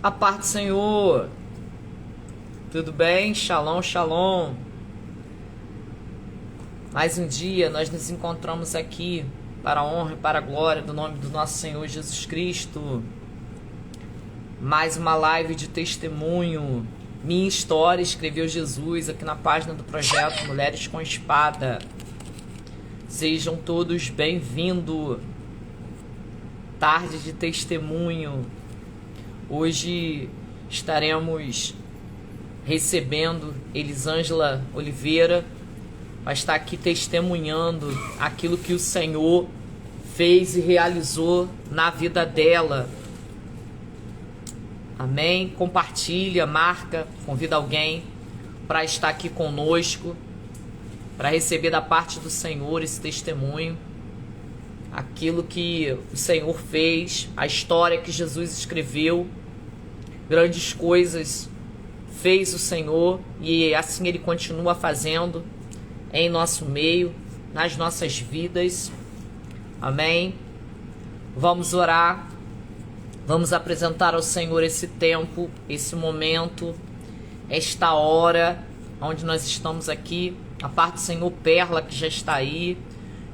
A paz do Senhor, tudo bem? Shalom, shalom. Mais um dia nós nos encontramos aqui para a honra e para a glória do nome do nosso Senhor Jesus Cristo. Mais uma live de testemunho. Minha história, escreveu Jesus aqui na página do projeto Mulheres com Espada. Sejam todos bem-vindos. Tarde de testemunho. Hoje estaremos recebendo Elisângela Oliveira, vai estar aqui testemunhando aquilo que o Senhor fez e realizou na vida dela. Amém? Compartilha, marca, convida alguém para estar aqui conosco, para receber da parte do Senhor esse testemunho, aquilo que o Senhor fez, a história que Jesus escreveu. Grandes coisas fez o Senhor e assim Ele continua fazendo em nosso meio, nas nossas vidas. Amém? Vamos orar, vamos apresentar ao Senhor esse tempo, esse momento, esta hora onde nós estamos aqui. A parte do Senhor Perla, que já está aí,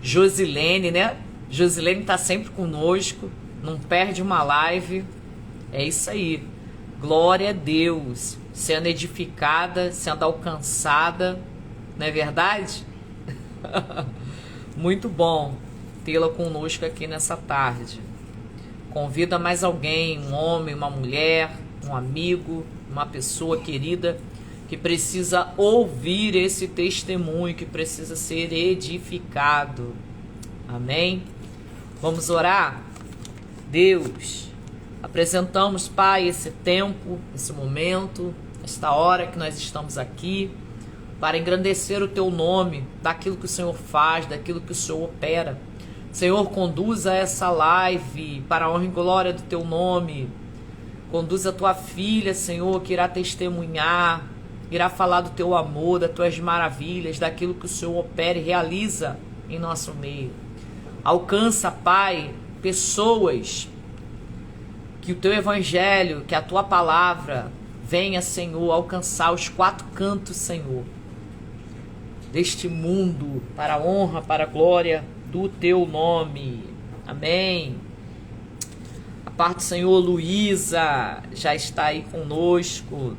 Josilene, né? Josilene está sempre conosco, não perde uma live. É isso aí. Glória a Deus, sendo edificada, sendo alcançada, não é verdade? Muito bom tê-la conosco aqui nessa tarde. Convida mais alguém, um homem, uma mulher, um amigo, uma pessoa querida que precisa ouvir esse testemunho, que precisa ser edificado. Amém? Vamos orar? Deus, apresentamos, Pai, esse tempo, esse momento, esta hora que nós estamos aqui para engrandecer o Teu nome, daquilo que o Senhor faz, daquilo que o Senhor opera. Senhor, conduza essa live para a honra e glória do Teu nome. Conduza a Tua filha, Senhor, que irá testemunhar, irá falar do Teu amor, das Tuas maravilhas, daquilo que o Senhor opera e realiza em nosso meio. Alcança, Pai, pessoas, que o Teu Evangelho, que a Tua palavra venha, Senhor, alcançar os quatro cantos, Senhor, deste mundo, para a honra, para a glória do Teu nome. Amém. A parte do Senhor Luísa já está aí conosco.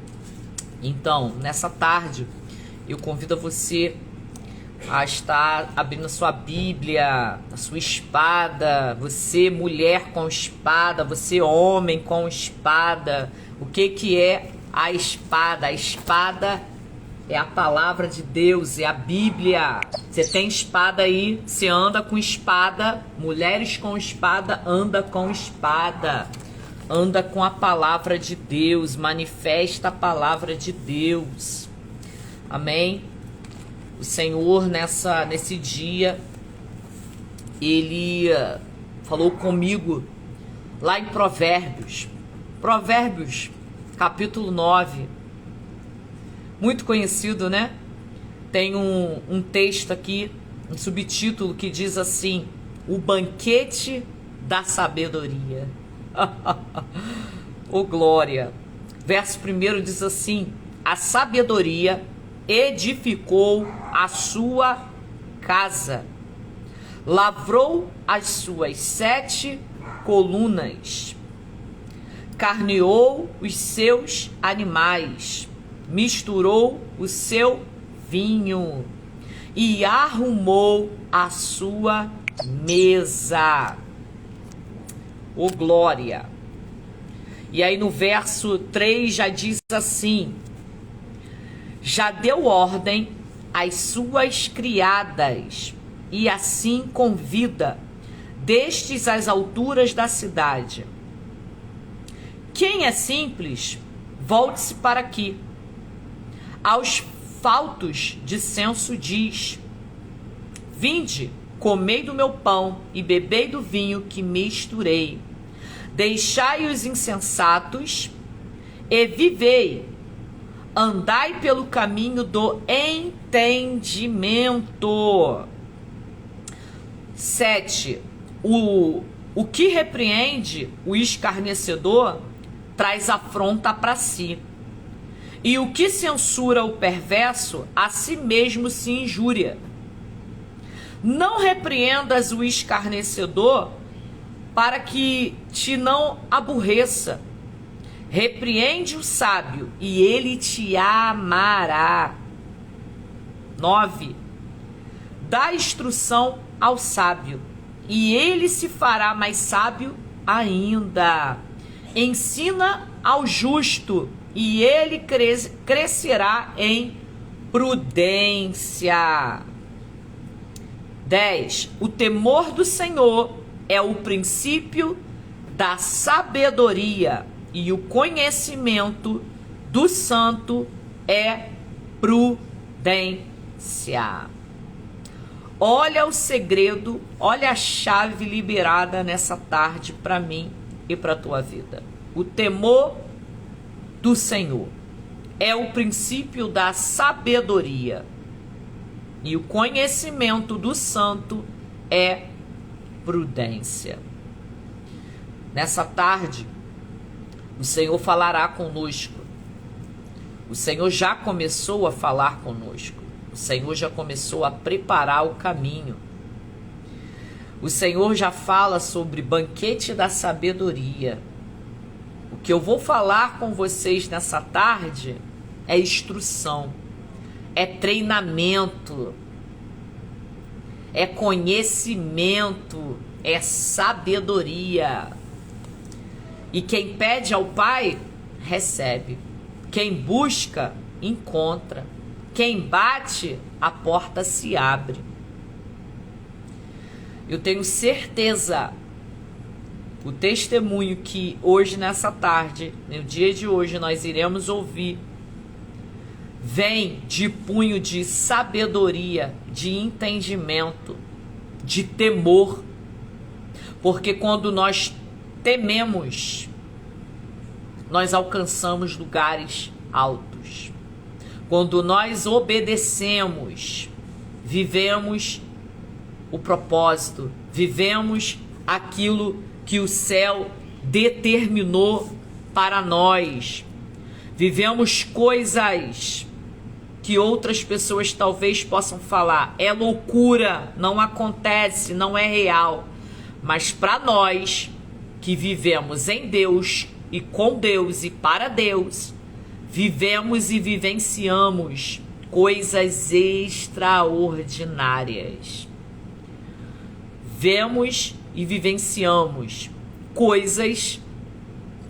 Então, nessa tarde, eu convido a você a estar abrindo a sua Bíblia, a sua espada, você mulher com espada, você homem com espada. O que é a espada? A espada é a palavra de Deus, é a Bíblia. Você tem espada aí, você anda com espada. Mulheres com espada, anda com espada. Anda com a palavra de Deus, manifesta a palavra de Deus. Amém? O Senhor, nesse dia, Ele falou comigo lá em Provérbios. Provérbios, capítulo 9. Muito conhecido, né? Tem um texto aqui, um subtítulo que diz assim: o banquete da sabedoria. Oh, glória! Verso 1 diz assim: a sabedoria edificou a sua casa, lavrou as suas 7 colunas, carneou os seus animais, misturou o seu vinho e arrumou a sua mesa. Oh, glória! E aí no verso 3 já diz assim: já deu ordem às suas criadas, e assim convida destes às alturas da cidade. Quem é simples, volte-se para aqui. Aos faltos de senso diz: vinde, comei do meu pão e bebei do vinho que misturei. Deixai os insensatos e vivei. Andai pelo caminho do entendimento. 7. O que repreende o escarnecedor traz afronta para si. E o que censura o perverso, a si mesmo se injúria. Não repreendas o escarnecedor, para que te não aborreça. Repreende o sábio, e ele te amará. 9. Dá instrução ao sábio, e ele se fará mais sábio ainda. Ensina ao justo, e ele crescerá em prudência. 10. O temor do Senhor é o princípio da sabedoria, e o conhecimento do santo é prudência. Olha o segredo, olha a chave liberada nessa tarde para mim e para a tua vida. O temor do Senhor é o princípio da sabedoria, e o conhecimento do santo é prudência. Nessa tarde, o Senhor falará conosco. O Senhor já começou a falar conosco. O Senhor já começou a preparar o caminho. O Senhor já fala sobre banquete da sabedoria. O que eu vou falar com vocês nessa tarde é instrução, é treinamento, é conhecimento, é sabedoria. E quem pede ao Pai, recebe. Quem busca, encontra. Quem bate, a porta se abre. Eu tenho certeza, o testemunho que hoje, nessa tarde, no dia de hoje, nós iremos ouvir, vem de punho de sabedoria, de entendimento, de temor. Porque quando nós tememos, nós alcançamos lugares altos. Quando nós obedecemos, vivemos o propósito, vivemos aquilo que o céu determinou para nós. Vivemos coisas que outras pessoas talvez possam falar: é loucura, não acontece, não é real. Mas para nós que vivemos em Deus e com Deus e para Deus, vivemos e vivenciamos coisas extraordinárias. Vemos e vivenciamos coisas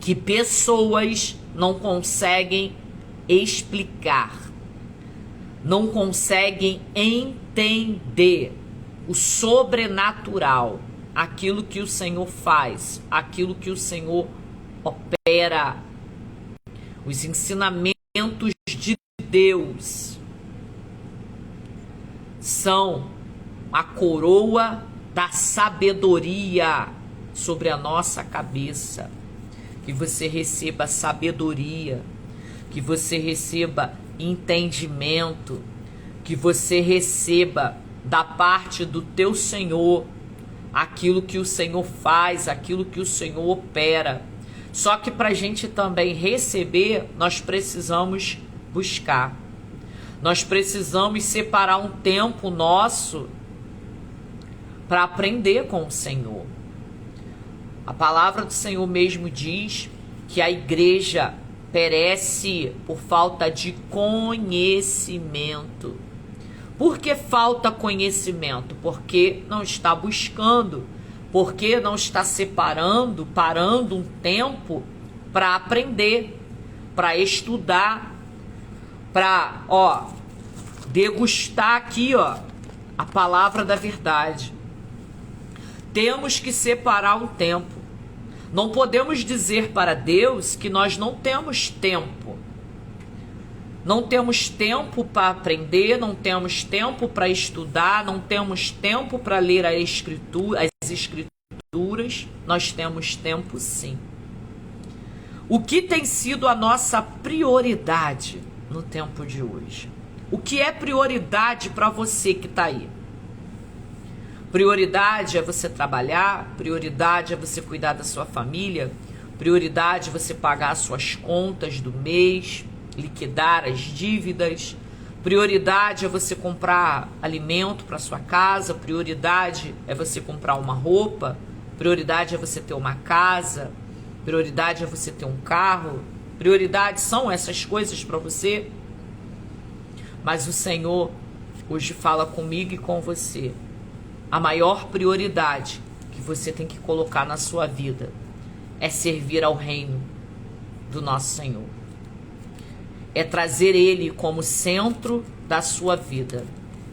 que pessoas não conseguem explicar, não conseguem entender o sobrenatural, aquilo que o Senhor faz, aquilo que o Senhor opera, os ensinamentos de Deus são a coroa da sabedoria sobre a nossa cabeça. Que você receba sabedoria, que você receba entendimento, que você receba da parte do teu Senhor aquilo que o Senhor faz, aquilo que o Senhor opera. Só que para a gente também receber, nós precisamos buscar. Nós precisamos separar um tempo nosso para aprender com o Senhor. A palavra do Senhor mesmo diz que a igreja perece por falta de conhecimento. Por que falta conhecimento? Porque não está buscando, porque não está separando, parando um tempo para aprender, para estudar, para, degustar aqui, a palavra da verdade. Temos que separar um tempo. Não podemos dizer para Deus que nós não temos tempo. Não temos tempo para aprender, não temos tempo para estudar, não temos tempo para ler as escrituras. Nós temos tempo sim. O que tem sido a nossa prioridade no tempo de hoje? O que é prioridade para você que está aí? Prioridade é você trabalhar, prioridade é você cuidar da sua família, Prioridade é você pagar suas contas do mês, liquidar as dívidas. Prioridade é você comprar alimento para sua casa. Prioridade é você comprar uma roupa. Prioridade é você ter uma casa. Prioridade é você ter um carro. Prioridade são essas coisas para você. Mas o Senhor hoje fala comigo e com você. A maior prioridade que você tem que colocar na sua vida é servir ao reino do nosso Senhor. É trazer Ele como centro da sua vida.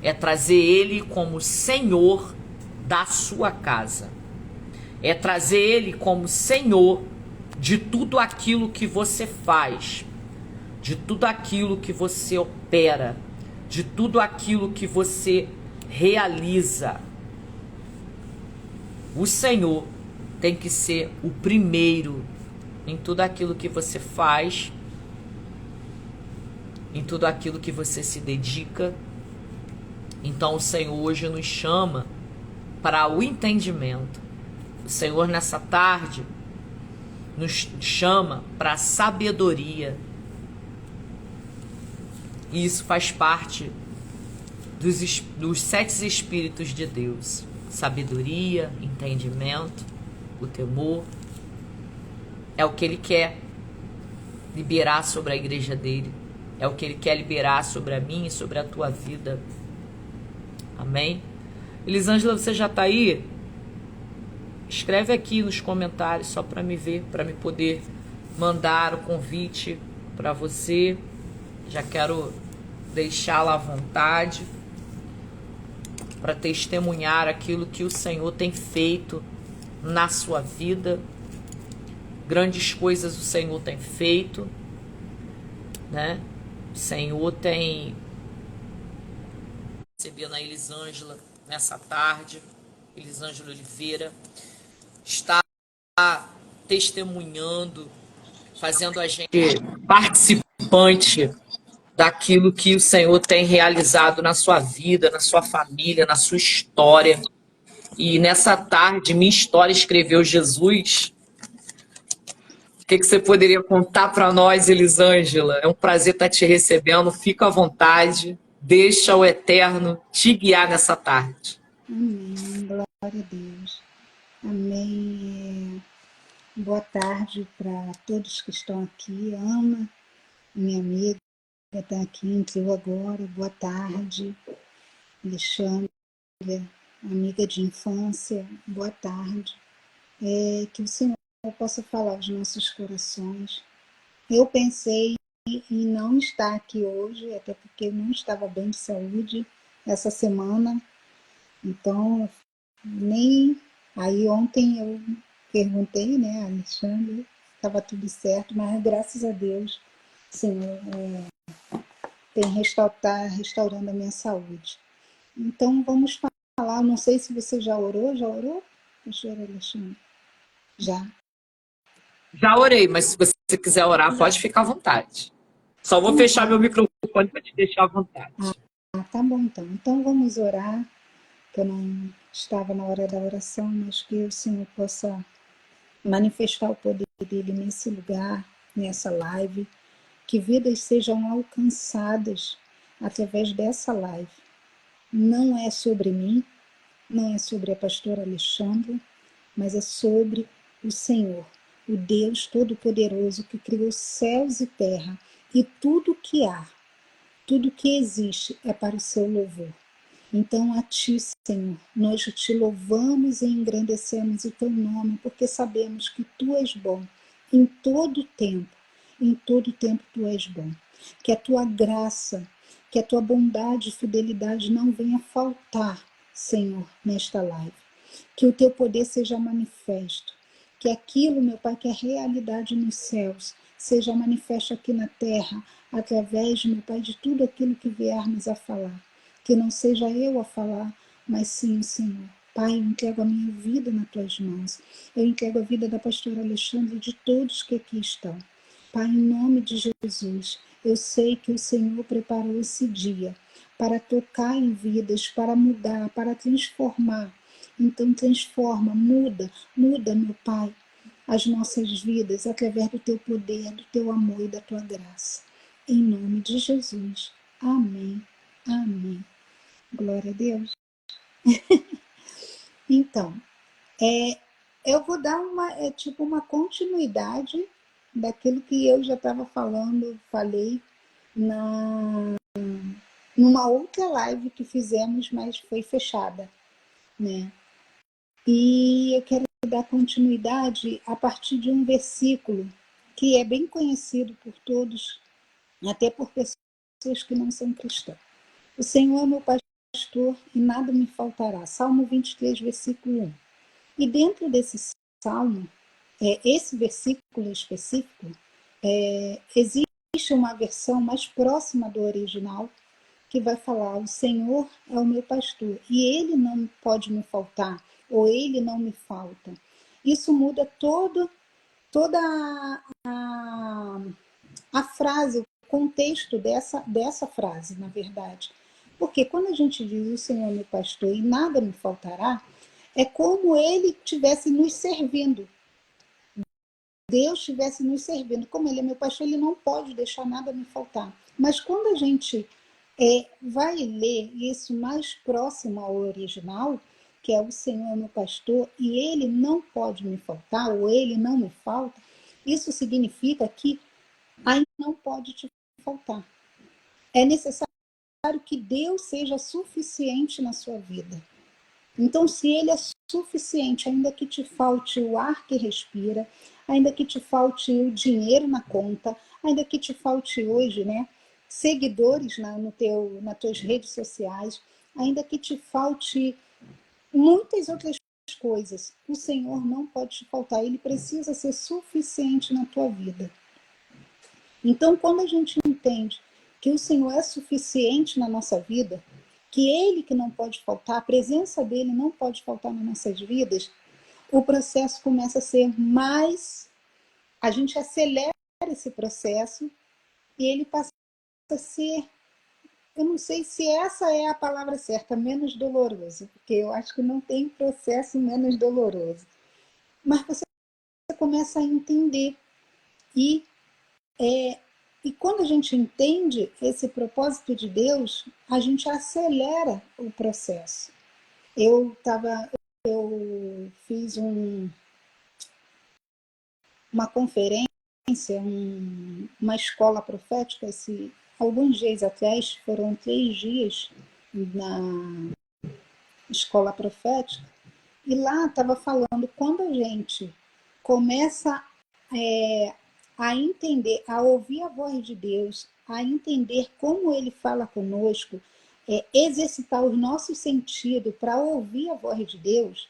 É trazer Ele como Senhor da sua casa. É trazer Ele como Senhor de tudo aquilo que você faz, de tudo aquilo que você opera, de tudo aquilo que você realiza. O Senhor tem que ser o primeiro em tudo aquilo que você faz, em tudo aquilo que você se dedica. Então o Senhor hoje nos chama para o entendimento. O Senhor nessa tarde nos chama para a sabedoria. E isso faz parte dos 7 Espíritos de Deus. Sabedoria, entendimento, o temor. É o que Ele quer liberar sobre a igreja dele. É o que Ele quer liberar sobre a minha e sobre a tua vida. Amém? Elisângela, você já está aí? Escreve aqui nos comentários só para me ver, para me poder mandar o convite para você. Já quero deixá-la à vontade para testemunhar aquilo que o Senhor tem feito na sua vida. Grandes coisas o Senhor tem feito, né? O Senhor tem recebido a Elisângela nessa tarde. Elisângela Oliveira está testemunhando, fazendo a gente participante daquilo que o Senhor tem realizado na sua vida, na sua família, na sua história. E nessa tarde, minha história escreveu Jesus. O que você poderia contar para nós, Elisângela? É um prazer estar te recebendo. Fica à vontade. Deixa o Eterno te guiar nessa tarde. Amém. Glória a Deus. Amém. Boa tarde para todos que estão aqui. Ana, minha amiga, está aqui, entrou agora. Boa tarde. Alexandre, amiga de infância. Boa tarde. Que o Senhor possa falar aos nossos corações. Eu pensei em não estar aqui hoje, até porque eu não estava bem de saúde essa semana. Então, nem... Aí ontem eu perguntei, né, a Alexandre, estava tudo certo, mas graças a Deus, o Senhor tem restaurando a minha saúde. Então, vamos falar, não sei se você já orou, pastor Alexandre? Já. Já orei, mas se você quiser orar, pode ficar à vontade. Só vou fechar meu microfone para te deixar à vontade. Tá bom então. Então vamos orar, que eu não estava na hora da oração, mas que o Senhor possa manifestar o poder dele nesse lugar, nessa live, que vidas sejam alcançadas através dessa live. Não é sobre mim, não é sobre a pastora Alexandra, mas é sobre o Senhor, o Deus Todo-Poderoso que criou céus e terra e tudo que há, tudo que existe é para o seu louvor. Então a Ti, Senhor, nós Te louvamos e engrandecemos o Teu nome, porque sabemos que Tu és bom em todo tempo Tu és bom. Que a Tua graça, que a Tua bondade e fidelidade não venha faltar, Senhor, nesta live. Que o Teu poder seja manifesto, que aquilo, meu Pai, que é realidade nos céus, seja manifesto aqui na terra, através, meu Pai, de tudo aquilo que viermos a falar. Que não seja eu a falar, mas sim o Senhor. Pai, eu entrego a minha vida nas Tuas mãos. Eu entrego a vida da pastora Alexandre e de todos que aqui estão. Pai, em nome de Jesus, eu sei que o Senhor preparou esse dia para tocar em vidas, para mudar, para transformar. Então transforma, muda, meu Pai. as nossas vidas através do teu poder, do teu amor e da tua graça. Em nome de Jesus. Amém. Amém. Glória a Deus. Então, eu vou dar uma continuidade daquilo que eu já estava falei numa outra live que fizemos, mas foi fechada, né? E eu quero dar continuidade a partir de um versículo que é bem conhecido por todos, até por pessoas que não são cristãs. O Senhor é meu pastor e nada me faltará. Salmo 23, versículo 1. E dentro desse salmo, esse versículo específico, existe uma versão mais próxima do original que vai falar: o Senhor é o meu pastor e ele não pode me faltar, ou ele não me falta. Isso muda toda a frase, o contexto dessa frase, na verdade. Porque quando a gente diz o Senhor é meu pastor e nada me faltará, é como ele estivesse nos servindo. Deus estivesse nos servindo. Como ele é meu pastor, ele não pode deixar nada me faltar. Mas quando a gente vai ler isso mais próximo ao original, que é o Senhor é meu pastor e ele não pode me faltar, ou ele não me falta, isso significa que ainda não pode te faltar. É necessário que Deus seja suficiente na sua vida. Então, se ele é suficiente, ainda que te falte o ar que respira, ainda que te falte o dinheiro na conta, ainda que te falte hoje, né, seguidores nas tuas redes sociais, ainda que te falte muitas outras coisas, o Senhor não pode te faltar, ele precisa ser suficiente na tua vida. Então, quando a gente entende que o Senhor é suficiente na nossa vida, que ele que não pode faltar, a presença dele não pode faltar nas nossas vidas, o processo começa a ser mais... A gente acelera esse processo e ele passa a ser... Eu não sei se essa é a palavra certa, menos doloroso, porque eu acho que não tem processo menos doloroso. Mas você começa a entender e quando a gente entende esse propósito de Deus, a gente acelera o processo. Eu fiz uma conferência, uma escola profética, alguns dias atrás, foram 3 dias na escola profética, e lá estava falando, quando a gente começa a entender, a ouvir a voz de Deus, a entender como ele fala conosco, exercitar os nossos sentidos para ouvir a voz de Deus,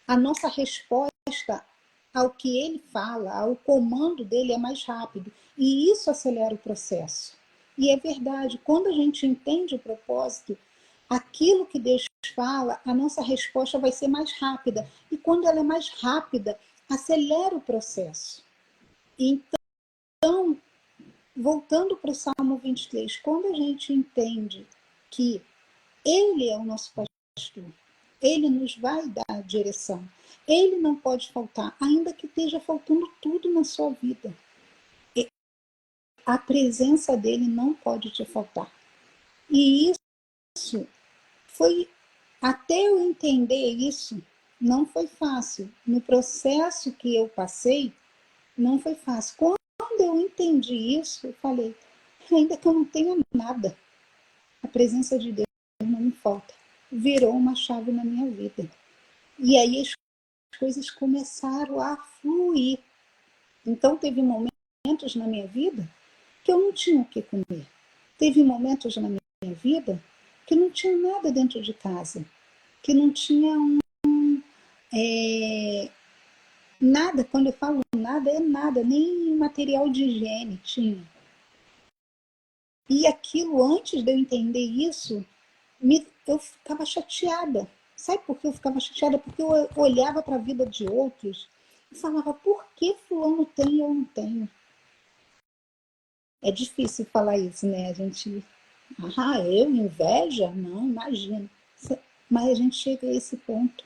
a nossa resposta ao que ele fala, ao comando dele é mais rápido. E isso acelera o processo. E é verdade, quando a gente entende o propósito, aquilo que Deus fala, a nossa resposta vai ser mais rápida. E quando ela é mais rápida, acelera o processo. Então, voltando para o Salmo 23, quando a gente entende que ele é o nosso pastor, ele nos vai dar direção, ele não pode faltar, ainda que esteja faltando tudo na sua vida. A presença dele não pode te faltar. E isso foi, até eu entender isso, não foi fácil. No processo que eu passei, não foi fácil. Quando eu entendi isso, eu falei, ainda que eu não tenha nada, a presença de Deus não me falta. Virou uma chave na minha vida. E aí as coisas começaram a fluir. Então teve momentos na minha vida que eu não tinha o que comer. Teve momentos na minha vida que não tinha nada dentro de casa, que não tinha nada. Quando eu falo nada, é nada, nem material de higiene tinha. E aquilo, antes de eu entender isso, eu ficava chateada. Sabe por que eu ficava chateada? Porque eu olhava para a vida de outros e falava, por que fulano tem e eu não tenho? É difícil falar isso, né? A gente, eu inveja? Não, imagina. Mas a gente chega a esse ponto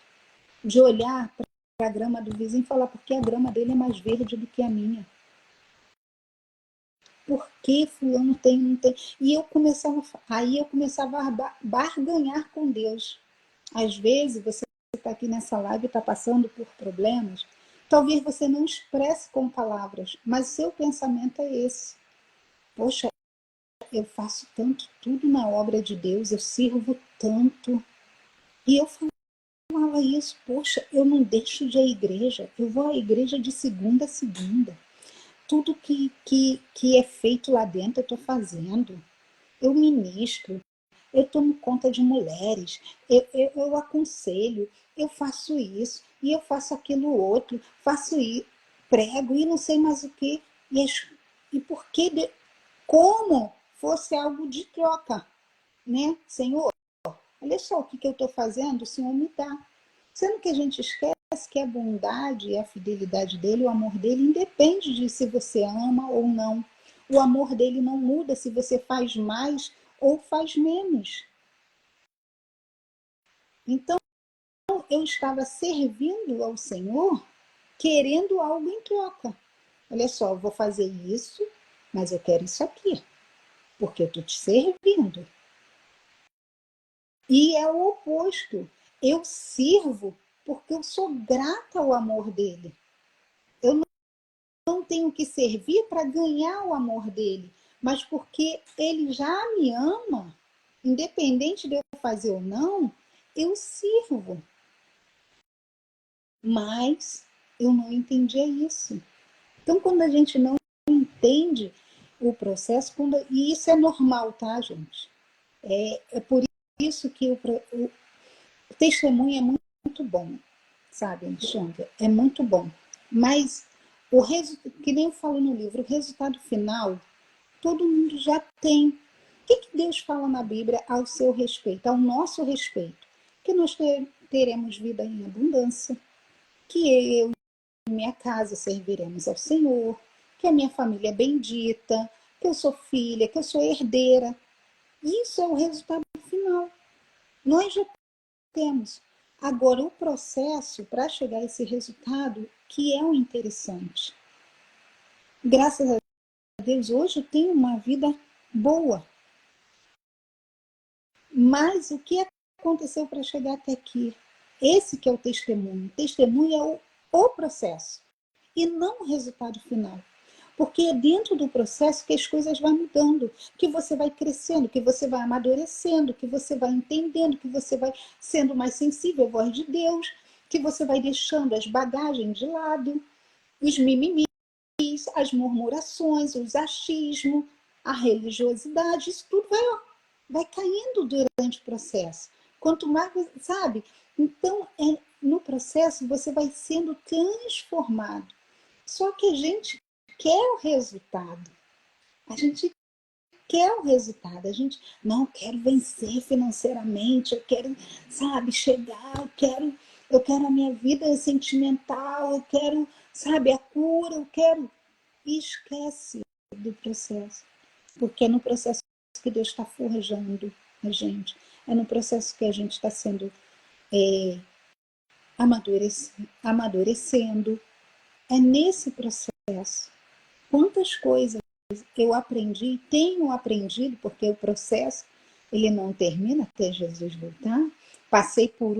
de olhar para a grama do vizinho e falar porque a grama dele é mais verde do que a minha. Por que fulano tem, não tem? E aí eu começava a barganhar com Deus. Às vezes você está aqui nessa live e está passando por problemas, talvez você não expresse com palavras, mas seu pensamento é esse. Poxa, eu faço tanto, tudo na obra de Deus, eu sirvo tanto. E eu falava isso, poxa, eu não deixo de ir à igreja, eu vou à igreja de segunda a segunda. Tudo que é feito lá dentro eu estou fazendo. Eu ministro, eu tomo conta de mulheres, eu aconselho, eu faço isso, e eu faço aquilo outro, faço isso, prego e não sei mais o que. E por que, como fosse algo de troca, né? Senhor, olha só o que eu estou fazendo, o Senhor me dá. Sendo que a gente esquece que a bondade e a fidelidade dele, o amor dele, independe de se você ama ou não. O amor dele não muda se você faz mais ou faz menos. Então, eu estava servindo ao Senhor, querendo algo em troca. Olha só, eu vou fazer isso, mas eu quero isso aqui, porque eu estou te servindo. E é o oposto. Eu sirvo porque eu sou grata ao amor dele. Eu não tenho que servir para ganhar o amor dele, mas porque ele já me ama, independente de eu fazer ou não, eu sirvo. Mas eu não entendia isso. Então, quando a gente não entende o processo, e isso é normal, tá, gente? É por isso que o testemunho é muito bom, sabe, Alexandra? É muito bom. Mas, que nem eu falo no livro, o resultado final, todo mundo já tem. O que Deus fala na Bíblia ao seu respeito, ao nosso respeito? Que nós teremos vida em abundância, que eu e minha casa serviremos ao Senhor, que a minha família é bendita, que eu sou filha, que eu sou herdeira. Isso é o resultado final. Nós já temos. Agora, o processo para chegar a esse resultado, que é o interessante. Graças a Deus, hoje eu tenho uma vida boa. Mas o que aconteceu para chegar até aqui? Esse que é o testemunho. O testemunho é o processo e não o resultado final. Porque é dentro do processo que as coisas vão mudando, que você vai crescendo, que você vai amadurecendo, que você vai entendendo, que você vai sendo mais sensível à voz de Deus, que você vai deixando as bagagens de lado, os mimimis, as murmurações, os achismos, a religiosidade, isso tudo vai caindo durante o processo. Quanto mais, sabe? Então, no processo, você vai sendo transformado. Só que a gente quer o resultado. A gente quer o resultado. A gente, não, eu quero vencer financeiramente, eu quero, sabe, chegar, eu quero a minha vida sentimental, eu quero, sabe, a cura, eu quero. E esquece do processo. Porque é no processo que Deus está forjando a gente. É no processo que a gente está sendo amadurecendo. É nesse processo. Quantas coisas eu aprendi, tenho aprendido, porque o processo ele não termina até Jesus voltar. Passei por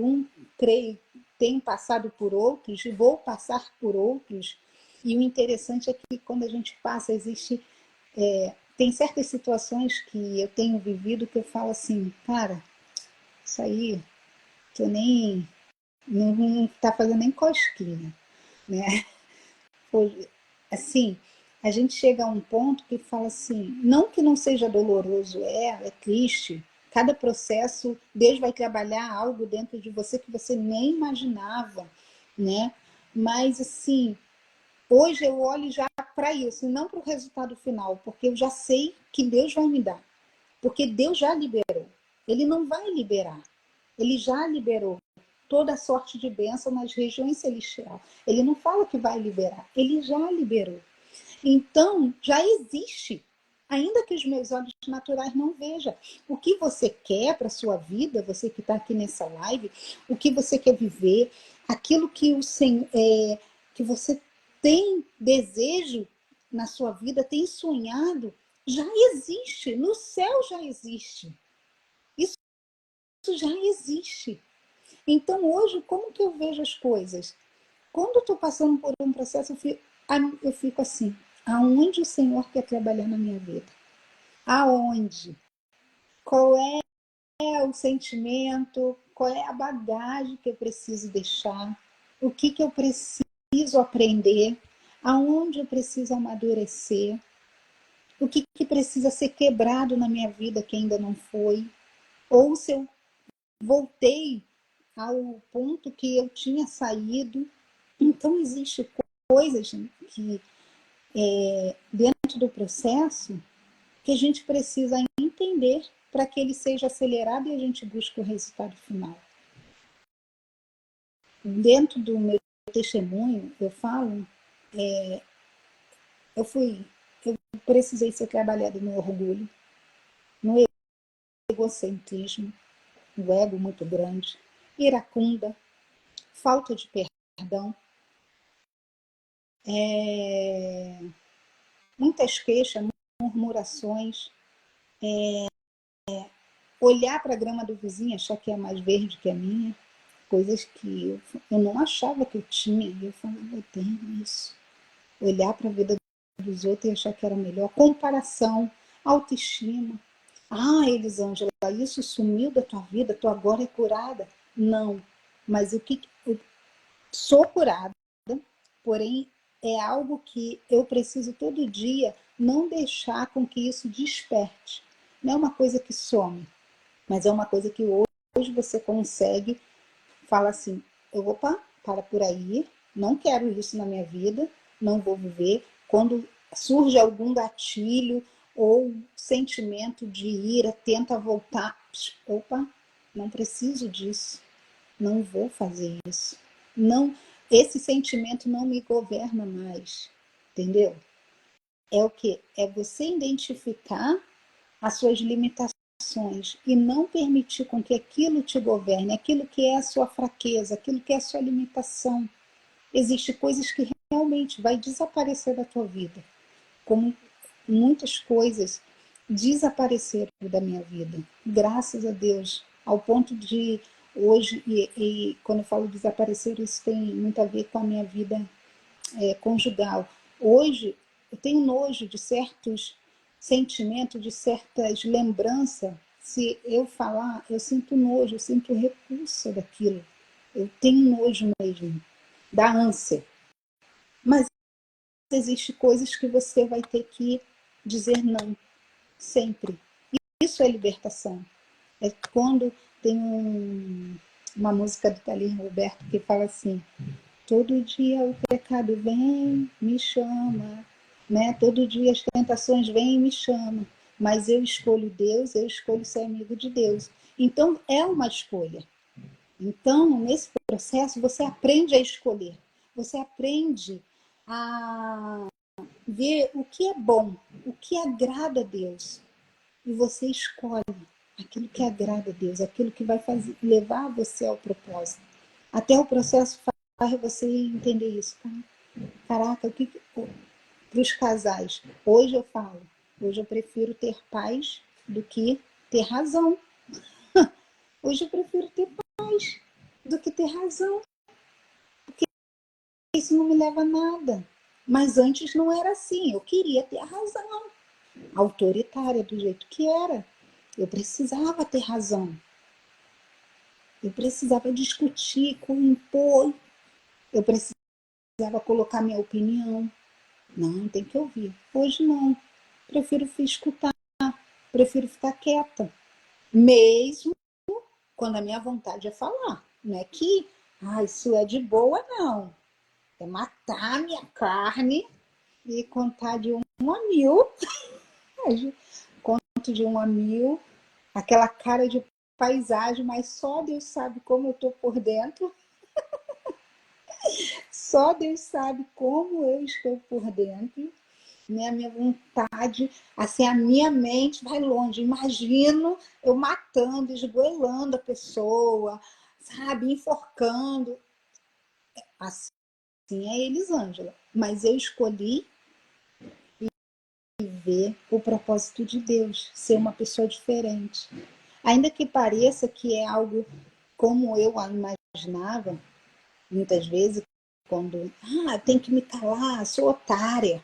tenho passado por outros e vou passar por outros. E o interessante é que quando a gente passa, tem certas situações que eu tenho vivido que eu falo assim, cara, isso aí, que eu nem não está fazendo nem cosquinha, né? Assim, a gente chega a um ponto que fala assim, não que não seja doloroso, é triste. Cada processo, Deus vai trabalhar algo dentro de você que você nem imaginava, né? Mas assim, hoje eu olho já para isso, e não para o resultado final, porque eu já sei que Deus vai me dar. Porque Deus já liberou. Ele não vai liberar. Ele já liberou toda a sorte de bênção nas regiões celestiais. Ele não fala que vai liberar. Ele já liberou. Então, já existe. Ainda que os meus olhos naturais não vejam. O que você quer para a sua vida, você que está aqui nessa live, o que você quer viver, aquilo que o Senhor, que você tem desejo na sua vida, tem sonhado, já existe, no céu já existe. Isso já existe. Então, hoje, como que eu vejo as coisas? Quando eu estou passando por um processo, eu fico assim, aonde o Senhor quer trabalhar na minha vida? Aonde? Qual é o sentimento? Qual é a bagagem que eu preciso deixar? O que eu preciso aprender? Aonde eu preciso amadurecer? O que precisa ser quebrado na minha vida que ainda não foi? Ou se eu voltei ao ponto que eu tinha saído. Então, existem coisas que, dentro do processo, que a gente precisa entender para que ele seja acelerado e a gente busque o resultado final. Dentro do meu testemunho, eu falo, eu precisei ser trabalhado no orgulho, no egocentrismo, no ego muito grande, iracunda, falta de perdão, muitas queixas, murmurações, olhar para a grama do vizinho, achar que é mais verde que a minha, coisas que eu não achava que eu tinha, e eu falava, eu tenho isso. Olhar para a vida dos outros e achar que era melhor. Comparação, autoestima. Ah, Elisângela, isso sumiu da tua vida, tu agora é curada. Não, mas eu sou curada, porém é algo que eu preciso todo dia não deixar com que isso desperte. Não é uma coisa que some, mas é uma coisa que hoje você consegue falar assim, opa, para por aí, não quero isso na minha vida, não vou viver. Quando surge algum gatilho ou sentimento de ira, tenta voltar, opa, não preciso disso, não vou fazer isso. Não, esse sentimento não me governa mais, entendeu? É o que? É você identificar as suas limitações e não permitir com que aquilo te governe, aquilo que é a sua fraqueza, aquilo que é a sua limitação. Existem coisas que realmente vai desaparecer da tua vida, como muitas coisas desapareceram da minha vida, graças a Deus, ao ponto de hoje, e quando eu falo desaparecer, isso tem muito a ver com a minha vida conjugal. Hoje, eu tenho nojo de certos sentimentos, de certas lembranças. Se eu falar, eu sinto nojo, eu sinto repulsa daquilo. Eu tenho nojo mesmo, da ânsia. Mas existem coisas que você vai ter que dizer não, sempre. Isso é libertação. É quando tem uma música do Carlinhos Roberto que fala assim: todo dia o pecado vem, me chama, né? Todo dia as tentações vêm e me chamam, mas eu escolho Deus, eu escolho ser amigo de Deus. Então, é uma escolha. Então, nesse processo, você aprende a escolher. Você aprende a ver o que é bom, o que agrada a Deus. E você escolhe aquilo que agrada a Deus, aquilo que vai levar você ao propósito. Até o processo faz você entender isso. Caraca, para os casais, hoje eu falo, hoje eu prefiro ter paz do que ter razão. Hoje eu prefiro ter paz do que ter razão, porque isso não me leva a nada. Mas antes não era assim, eu queria ter a razão, autoritária do jeito que era. Eu precisava ter razão. Eu precisava discutir, impor. Eu precisava colocar minha opinião. Não, tem que ouvir. Hoje não. Prefiro escutar. Prefiro ficar quieta. Mesmo quando a minha vontade é falar. Não é que, isso é de boa, não. É matar a minha carne e contar de 1 a 1000. Conto de 1 a 1000. Aquela cara de paisagem, mas só Deus sabe como eu estou por dentro. Só Deus sabe como eu estou por dentro. Né? A minha vontade, assim, a minha mente vai longe. Imagino eu matando, esgoelando a pessoa, sabe? Enforcando. assim é Elisângela. Mas eu escolhi viver o propósito de Deus, ser uma pessoa diferente. Ainda que pareça que é algo como eu imaginava, muitas vezes, quando tem que me calar, sou otária,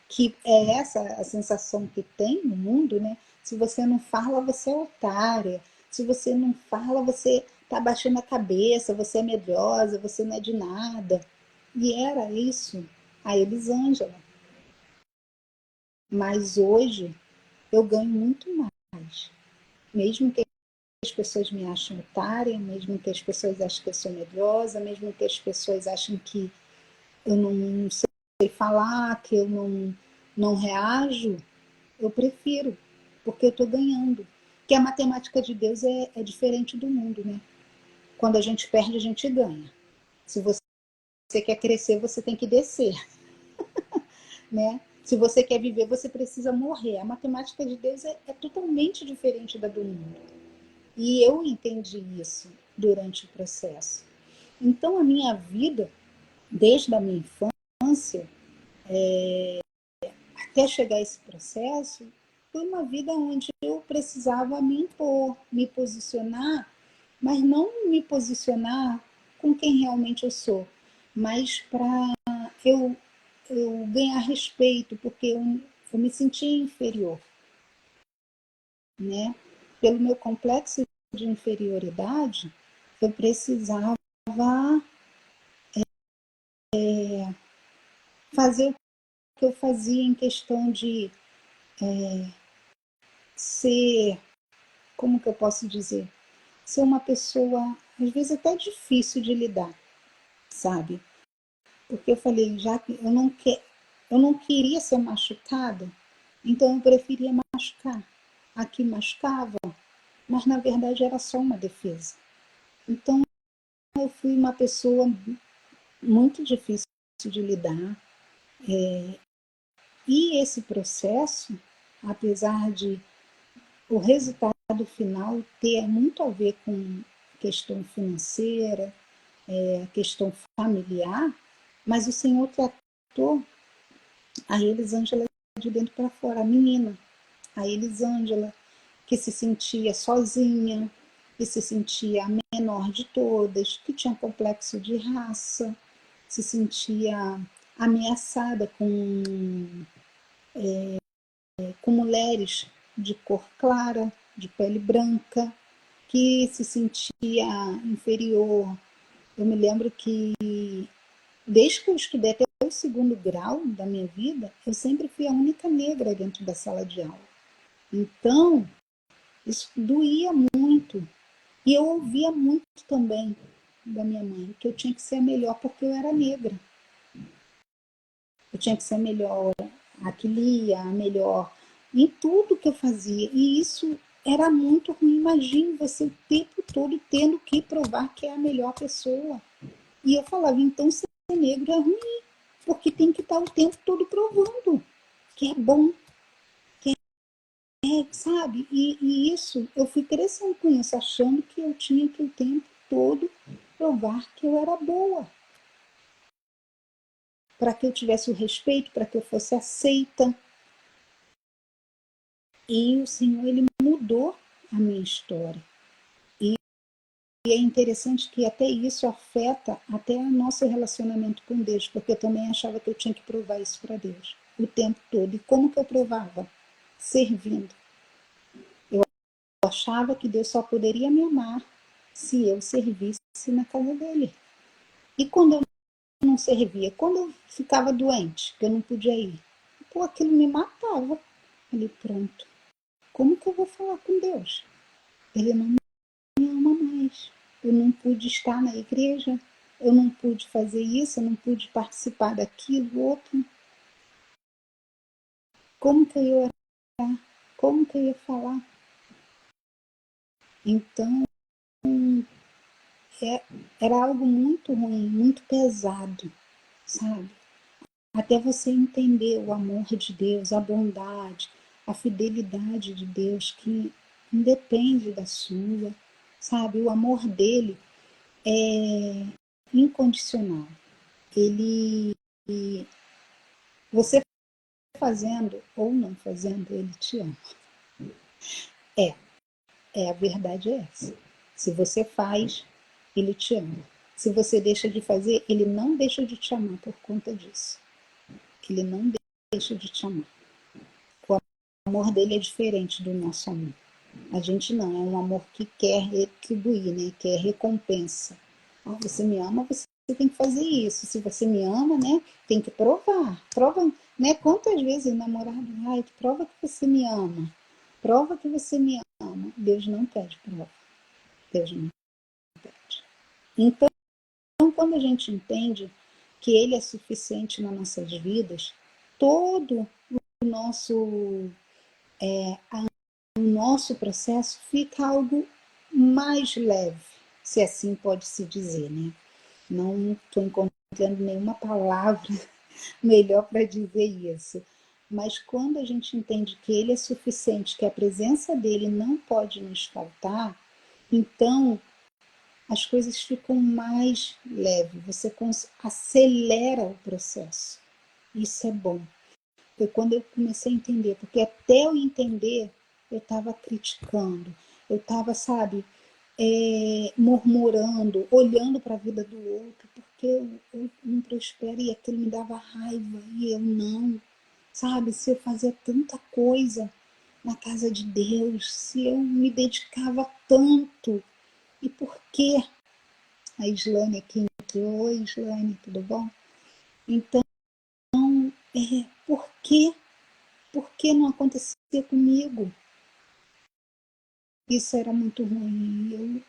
que é essa a sensação que tem no mundo, né? Se você não fala, você é otária. Se você não fala, você está baixando a cabeça, você é medrosa, você não é de nada. E era isso a Elisângela. Mas hoje eu ganho muito mais. Mesmo que as pessoas me achem otária, mesmo que as pessoas achem que eu sou medrosa, mesmo que as pessoas achem que eu não sei falar, que eu não reajo, eu prefiro, porque eu estou ganhando. Que a matemática de Deus é diferente do mundo, né? Quando a gente perde, a gente ganha. Se você quer crescer, você tem que descer, né? Se você quer viver, você precisa morrer. A matemática de Deus é totalmente diferente da do mundo. E eu entendi isso durante o processo. Então, a minha vida, desde a minha infância, até chegar a esse processo, foi uma vida onde eu precisava me impor, me posicionar, mas não me posicionar com quem realmente eu sou, mas para eu, eu ganhar respeito, porque eu me sentia inferior, né? Pelo meu complexo de inferioridade, eu precisava fazer o que eu fazia em questão de ser, como que eu posso dizer? Ser uma pessoa, às vezes até difícil de lidar, sabe? Porque eu falei, já que eu não queria ser machucada, então eu preferia machucar. Aqui machucava, mas na verdade era só uma defesa. Então eu fui uma pessoa muito difícil de lidar. E esse processo, apesar de o resultado final ter muito a ver com questão financeira, questão familiar, mas o Senhor tratou a Elisângela de dentro para fora, a menina, a Elisângela, que se sentia sozinha, que se sentia a menor de todas, que tinha complexo de raça, se sentia ameaçada com mulheres de cor clara, de pele branca, que se sentia inferior. Eu me lembro que, desde que eu estudei até o segundo grau da minha vida, eu sempre fui a única negra dentro da sala de aula. Então, isso doía muito. E eu ouvia muito também da minha mãe, que eu tinha que ser a melhor porque eu era negra. Eu tinha que ser a melhor a que lia, a melhor em tudo que eu fazia. E isso era muito ruim. Imagine você o tempo todo tendo que provar que é a melhor pessoa. E eu falava, então ser negro é ruim, porque tem que estar o tempo todo provando que é bom, sabe? E isso, eu fui crescendo com isso, achando que eu tinha que o tempo todo provar que eu era boa, para que eu tivesse o respeito, para que eu fosse aceita. E o Senhor, ele mudou a minha história. E é interessante que até isso afeta até o nosso relacionamento com Deus, porque eu também achava que eu tinha que provar isso para Deus o tempo todo. E como que eu provava? Servindo. Eu achava que Deus só poderia me amar se eu servisse na casa dele. E quando eu não servia, quando eu ficava doente, que eu não podia ir, pô, aquilo me matava. Falei, pronto, como que eu vou falar com Deus? Ele não me ama mais. Eu não pude estar na igreja, eu não pude fazer isso, eu não pude participar daquilo, outro. Como que eu ia orar? Como que eu ia falar? Então, era algo muito ruim, muito pesado, sabe? Até você entender o amor de Deus, a bondade, a fidelidade de Deus, que independe da sua, sabe? O amor dele é incondicional. ele, você fazendo ou não fazendo, ele te ama. A verdade é essa. Se você faz, ele te ama. Se você deixa de fazer, ele não deixa de te amar por conta disso. Ele não deixa de te amar. O amor dele é diferente do nosso amor. A gente não, é um amor que quer retribuir, né? Quer recompensa. Você me ama, você tem que fazer isso. Se você me ama, né? Tem que provar. Prova, né? Quantas vezes o namorado, prova que você me ama. Prova que você me ama. Deus não pede prova. Deus não pede. Então, quando a gente entende que ele é suficiente nas nossas vidas, todo o nosso processo fica algo mais leve, se assim pode se dizer, né? Não estou encontrando nenhuma palavra melhor para dizer isso. Mas quando a gente entende que ele é suficiente, que a presença dele não pode nos faltar, então as coisas ficam mais leves, você acelera o processo. Isso é bom. Foi quando eu comecei a entender, porque até eu entender, eu estava criticando, eu estava, sabe, murmurando, olhando para a vida do outro, porque eu não prospero e aquilo me dava raiva e eu não, sabe, se eu fazia tanta coisa na casa de Deus, se eu me dedicava tanto, e por que a Islane aqui entrou? Oi, Islane, tudo bom? Então, por que? Por que não acontecia comigo? Isso era muito ruim. Eu,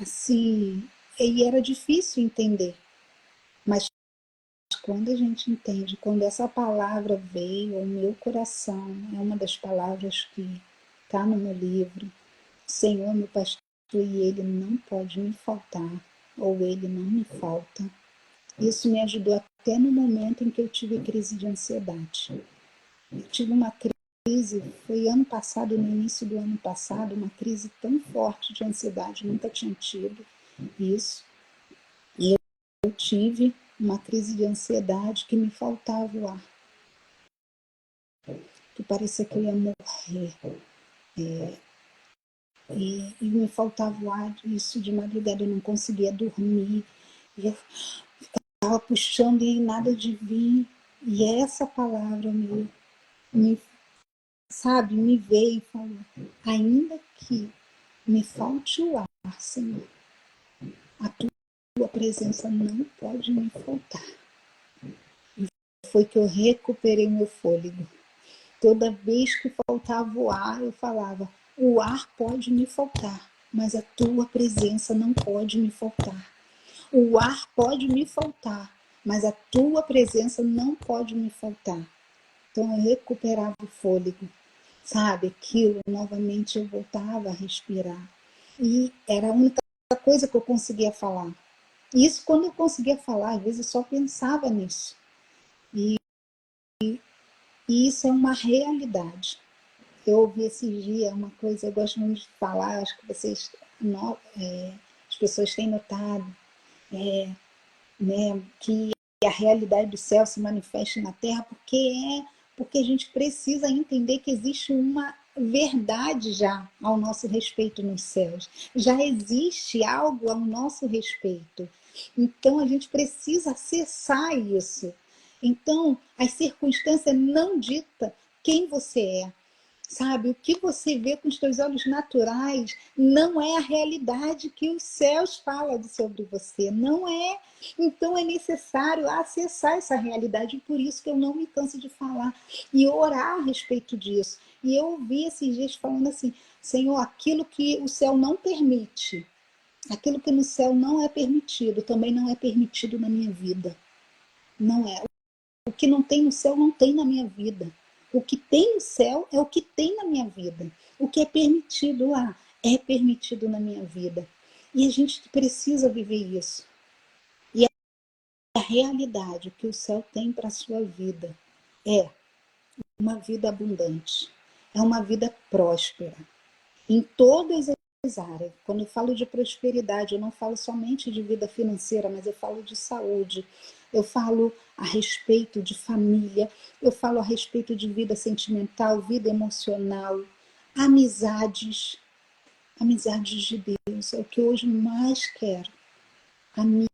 assim, e era difícil entender. Mas quando a gente entende, quando essa palavra veio ao meu coração, é uma das palavras que está no meu livro, Senhor, meu pastor, e ele não pode me faltar, ou ele não me falta. Isso me ajudou até no momento em que eu tive crise de ansiedade. Eu tive uma crise, foi ano passado, no início do ano passado, uma crise tão forte de ansiedade, nunca tinha tido isso. E eu tive uma crise de ansiedade que me faltava o ar, que parecia que eu ia morrer. E me faltava o ar, isso de madrugada, eu não conseguia dormir. E eu estava puxando e nada de vir. E essa palavra sabe, me veio e falou, ainda que me falte o ar, Senhor, a tua presença não pode me faltar. E foi que eu recuperei meu fôlego. Toda vez que faltava o ar, eu falava, o ar pode me faltar, mas a tua presença não pode me faltar. O ar pode me faltar, mas a tua presença não pode me faltar. Então eu recuperava o fôlego, sabe? Aquilo, novamente eu voltava a respirar. E era a única coisa que eu conseguia falar. Isso quando eu conseguia falar, às vezes eu só pensava nisso. E isso é uma realidade. Eu ouvi esses dias uma coisa, eu gosto muito de falar, acho que vocês, as pessoas têm notado, né, que a realidade do céu se manifeste na terra, porque a gente precisa entender que existe uma verdade já ao nosso respeito nos céus. Já existe algo ao nosso respeito. Então a gente precisa acessar isso. Então, as circunstâncias não ditam quem você é. Sabe, o que você vê com os teus olhos naturais não é a realidade que os céus falam sobre você, não é. Então é necessário acessar essa realidade, por isso que eu não me canso de falar e orar a respeito disso. E eu ouvi esses dias falando assim, Senhor, aquilo que o céu não permite, aquilo que no céu não é permitido, também não é permitido na minha vida. Não é. O que não tem no céu não tem na minha vida. O que tem no céu é o que tem na minha vida. O que é permitido lá é permitido na minha vida. E a gente precisa viver isso. E a realidade que o céu tem para a sua vida é uma vida abundante, é uma vida próspera, em todas as áreas. Quando eu falo de prosperidade, eu não falo somente de vida financeira, mas eu falo de saúde, eu falo a respeito de família, eu falo a respeito de vida sentimental, vida emocional, amizades, amizades de Deus, é o que hoje mais quero. Amigos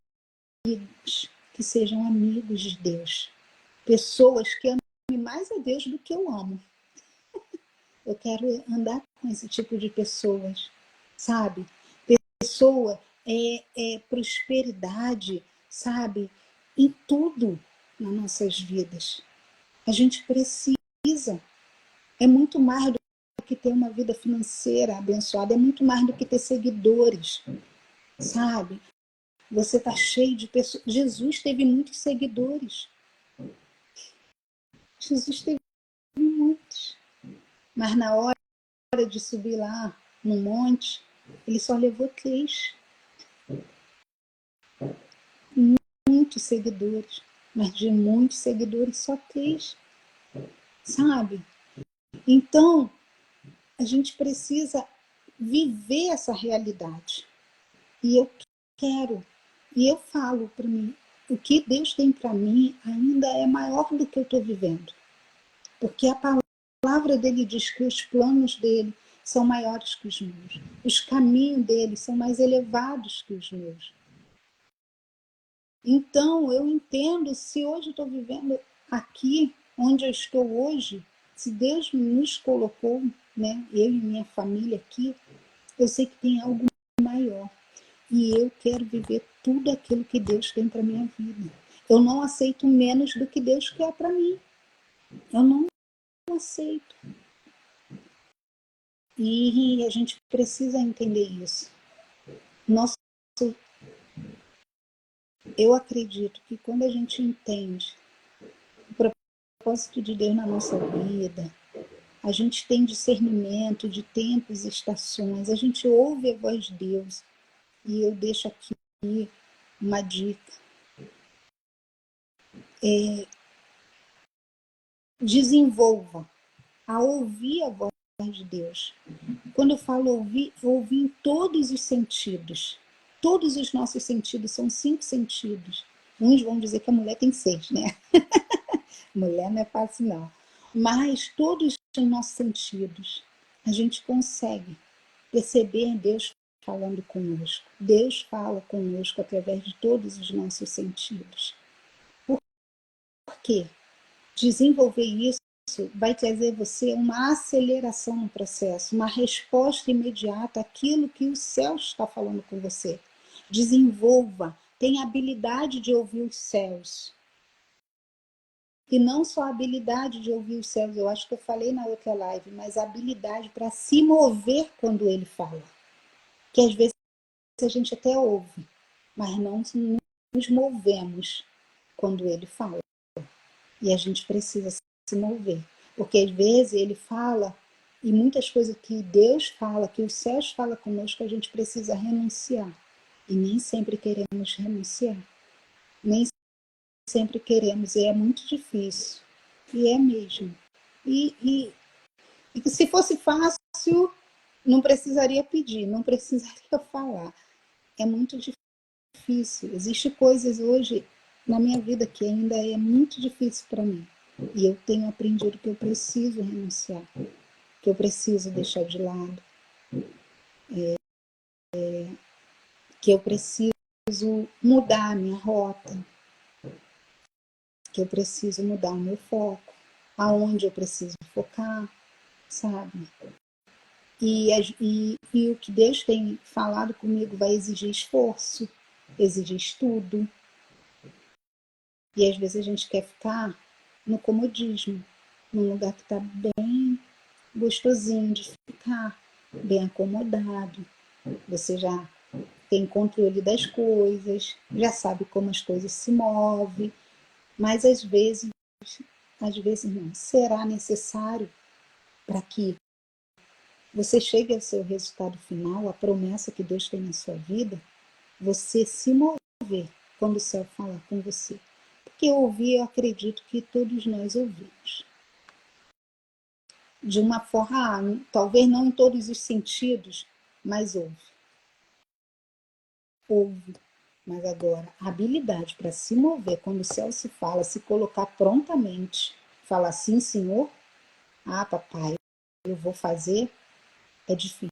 que sejam amigos de Deus, pessoas que amem mais a Deus do que eu amo. Eu quero andar com esse tipo de pessoas, sabe? Pessoa é prosperidade, sabe? Em tudo nas nossas vidas. A gente precisa. É muito mais do que ter uma vida financeira abençoada, é muito mais do que ter seguidores, sabe? Você está cheio de pessoas. Jesus teve muitos seguidores. Jesus teve muitos. Mas na hora de subir lá no monte, ele só levou 3. Muitos seguidores. Mas de muitos seguidores, só 3. Sabe? Então, a gente precisa viver essa realidade. E eu quero. E eu falo para mim, o que Deus tem para mim ainda é maior do que eu estou vivendo. Porque a palavra dele diz que os planos dele são maiores que os meus. Os caminhos dele são mais elevados que os meus. Então, eu entendo, se hoje eu estou vivendo aqui, onde eu estou hoje, se Deus nos colocou, né, eu e minha família aqui, eu sei que tem algo maior. E eu quero viver tudo aquilo que Deus tem para minha vida. Eu não aceito menos do que Deus quer para mim. Eu não aceito. E a gente precisa entender isso. Eu acredito que quando a gente entende o propósito de Deus na nossa vida, a gente tem discernimento de tempos e estações, a gente ouve a voz de Deus. E eu deixo aqui uma dica. Desenvolva a ouvir a voz de Deus. Quando eu falo ouvir, ouvir em todos os sentidos. Todos os nossos sentidos, são 5 sentidos. Uns vão dizer que a mulher tem 6, né? Mulher não é fácil, não. Mas todos os nossos sentidos, a gente consegue perceber Deus falando conosco. Deus fala conosco através de todos os nossos sentidos. Por quê? Desenvolver isso vai trazer você uma aceleração no processo, uma resposta imediata àquilo que o céu está falando com você. Desenvolva, tenha a habilidade de ouvir os céus. E não só a habilidade de ouvir os céus, eu acho que eu falei na outra live, mas a habilidade para se mover quando ele fala. Que às vezes a gente até ouve, mas não nos movemos quando ele fala. E a gente precisa se mover. Porque às vezes ele fala, e muitas coisas que Deus fala, que os céus falam conosco, a gente precisa renunciar. E nem sempre queremos renunciar. Nem sempre queremos, e é muito difícil. E é mesmo. E se fosse fácil, não precisaria pedir, não precisaria falar. É muito difícil. Existem coisas hoje na minha vida que ainda é muito difícil para mim. E eu tenho aprendido que eu preciso renunciar, que eu preciso deixar de lado, que eu preciso mudar a minha rota, que eu preciso mudar o meu foco, aonde eu preciso focar, sabe? E o que Deus tem falado comigo vai exigir esforço, exigir estudo. E às vezes a gente quer ficar no comodismo, num lugar que está bem gostosinho de ficar, bem acomodado. Você já tem controle das coisas, já sabe como as coisas se movem, mas às vezes não. Será necessário para que você chegue ao seu resultado final, a promessa que Deus tem na sua vida, você se mover quando o céu falar com você. Porque ouvir, eu acredito que todos nós ouvimos. De uma forma, talvez não em todos os sentidos, mas ouve. Ouve. Mas agora, a habilidade para se mover, quando o céu se fala, se colocar prontamente, falar sim, senhor, ah, papai, eu vou fazer, é difícil.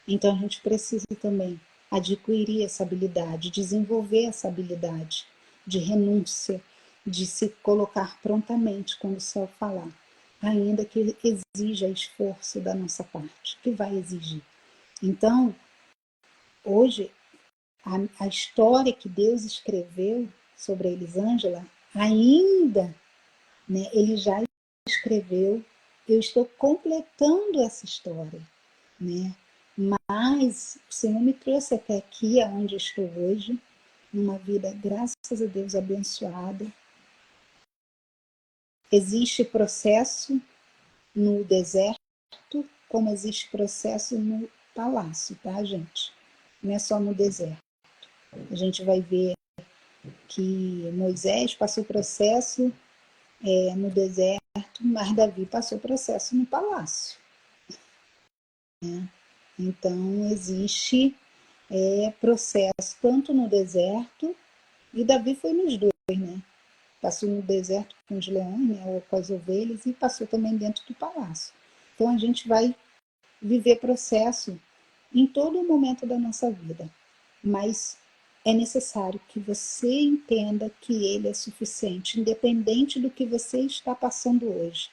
Então a gente precisa também adquirir essa habilidade, desenvolver essa habilidade de renúncia, de se colocar prontamente quando o céu falar, ainda que exija esforço da nossa parte, que vai exigir. Então, hoje, a história que Deus escreveu sobre a Elisângela, ainda, né, ele já escreveu, eu estou completando essa história, né? Mas o Senhor me trouxe até aqui, aonde estou hoje, numa vida, graças a Deus, abençoada. Existe processo no deserto, como existe processo no palácio, tá, gente? Não é só no deserto. A gente vai ver que Moisés passou processo no deserto, mas Davi passou processo no palácio. Né? Então, existe processo tanto no deserto, e Davi foi nos dois, né? Passou no deserto com os leões, né, ou com as ovelhas, e passou também dentro do palácio. Então, a gente vai viver processo em todo momento da nossa vida, mas é necessário que você entenda que ele é suficiente, independente do que você está passando hoje,